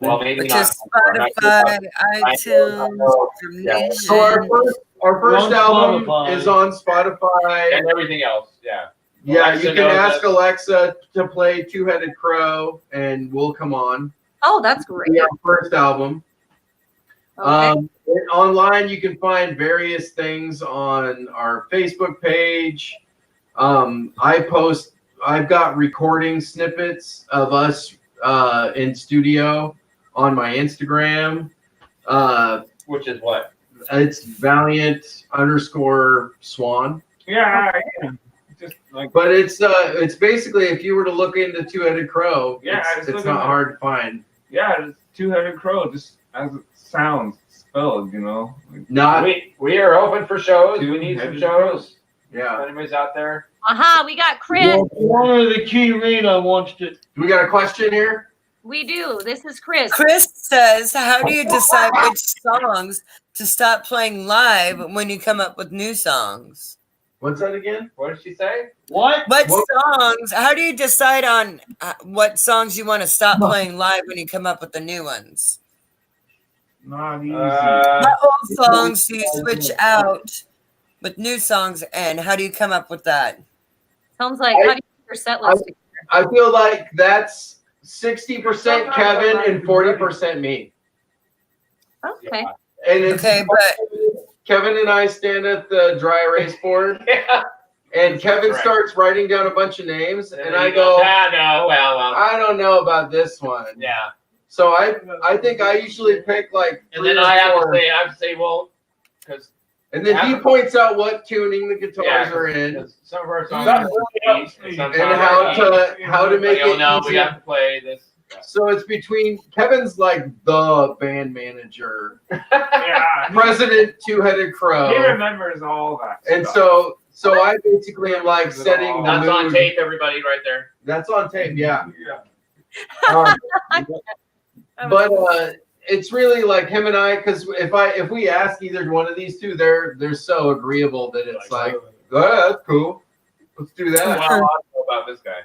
Well, maybe Which not. is Spotify, iTunes, Yeah. So our first On album Spotify. is on Spotify. And everything else, yeah. Yeah, Alexa you can knows ask us. Alexa to play Two-Headed Crow, and we'll come on. Oh, that's great. Our first album. Okay. Online, you can find various things on our Facebook page. I've got recording snippets of us in studio on my Instagram. Which is what? It's Valiant_Swan. Yeah. just like But it's basically if you were to look into Two-Headed Crow, Yeah, I was it's looking not at- hard to find. yeah, it's Two-Headed Crow, just as it sounds spelled, you know. Like, Not We are open for shows. We need some shows. If yeah. anybody's out there. Aha, we got Chris. Well, one of the key arena wants to. We got a question here. We do. This is Chris. Chris says, how do you decide which songs to stop playing live when you come up with new songs? What's that again? What did she say? What? What songs? How do you decide on what songs you want to stop playing live when you come up with the new ones? not easy. What old songs do you switch out with new songs, and how do you come up with that? Sounds like, how do you keep your set list together? I feel like that's 60% Kevin and 40% me. Okay. And it's Okay, but Kevin and I stand at the dry erase board, Yeah. and Kevin Correct. starts writing down a bunch of names, and I you go, no, well. I don't know about this one. Yeah. So I think I usually pick like And three then or I have four. to say, well, because And then he points out what tuning the guitars are in, some of our songs That are really helps me. some and songs how are to make it no, easy. we have to play this. So it's between Kevin's like the band manager, Yeah, president, Two-Headed Crow, he remembers all that. and stuff. so I basically am like setting the That's mood. on tape, everybody, right there. That's on tape, yeah. Yeah. But it's really like him and I, because if we ask either one of these two, they're so agreeable that it's like, oh, that's cool. Let's do Well, I that. don't know about this guy.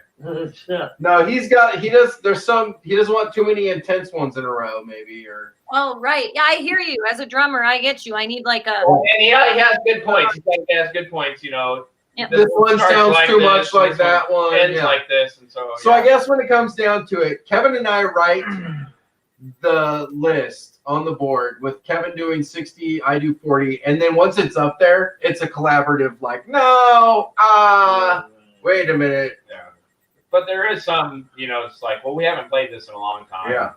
No, he doesn't want too many intense ones in a row, maybe, or Oh, right. Yeah, I hear you. As a drummer, I get you. I need like a. And he has good points. He has good points, you know. Yeah. this one starts sounds like too this, much like this that one. Ends Yeah. like this, and so. So I guess when it comes down to it, Kevin and I write the list on the board with Kevin doing 60, I do 40, and then once it's up there, it's a collaborative. Like, no, wait a minute. Yeah. But there is some, you know, it's like, well, we haven't played this in a long time. Yeah.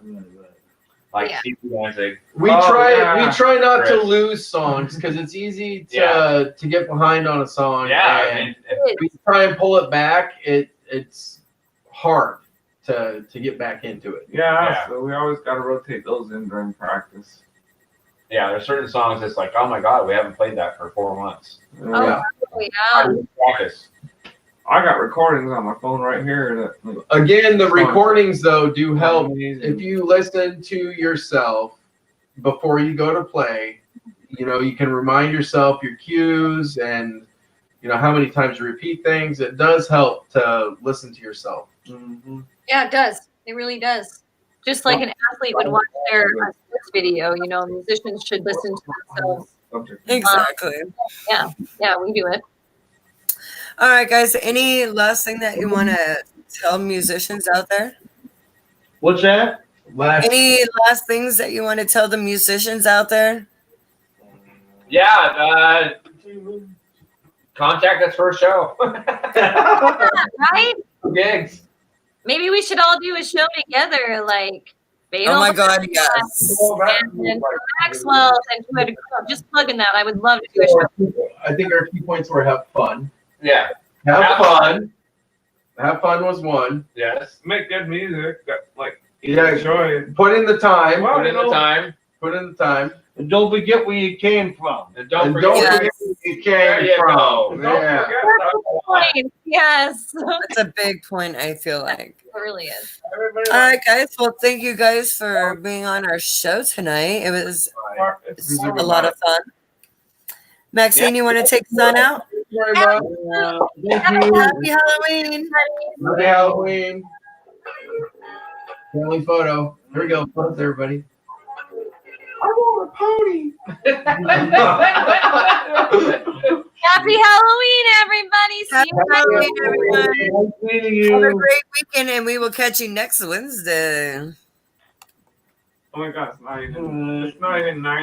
Like Yeah. Stevie Danzig. We Oh, try yeah. not to Chris. lose songs because it's easy to Yeah. to get behind on a song. Yeah, and and we try and pull it back. It's hard to get back into it. Yeah, so we always got to rotate those in during practice. yeah, there's certain songs that's like, oh my God, we haven't played that for 4 months. Oh, Yeah. yeah. Practice. I got recordings on my phone right here. That Again, the recordings though do help. Amazing. If you listen to yourself before you go to play, you know, you can remind yourself your cues and, you know, how many times you repeat things. It does help to listen to yourself. Yeah, it does. It really does. Just like an athlete would watch their sports video, you know, musicians should listen to themselves. Exactly. Yeah, we do it. All right, guys. Any last thing that you want to tell musicians out there? What's that? Any last things that you want to tell the musicians out there? Yeah, contact us for a show. Right? Gigs. Maybe we should all do a show together, like Oh my God, yes. and Maxwell's and Two-Headed Crow. Just plugging that. I would love to do a show. I think our key points were have fun. Yeah. Have fun. Have fun was one. Yes. Make good music. Like, Yeah. enjoy it. Put in the time. Well, Put in the time. Put in the time. And don't forget where you came from. And don't And forget. don't Yes. forget where you There came you from. go. Don't Yeah. forget Point. Yes. That's a big point, I feel like. It really is. everybody. All right, guys. Well, thank you guys for being on our show tonight. It was It's a lot of fun. Maxine, you want to take us on out? Very much. Thank you. Happy Halloween. Happy Halloween. Family photo. Here we go. Photos, everybody. I want a pony. Happy Halloween, everybody. See Happy you next Halloween, week. everyone. Nice meeting Have a you. great weekend, and we will catch you next Wednesday. Oh my God, it's not even 9.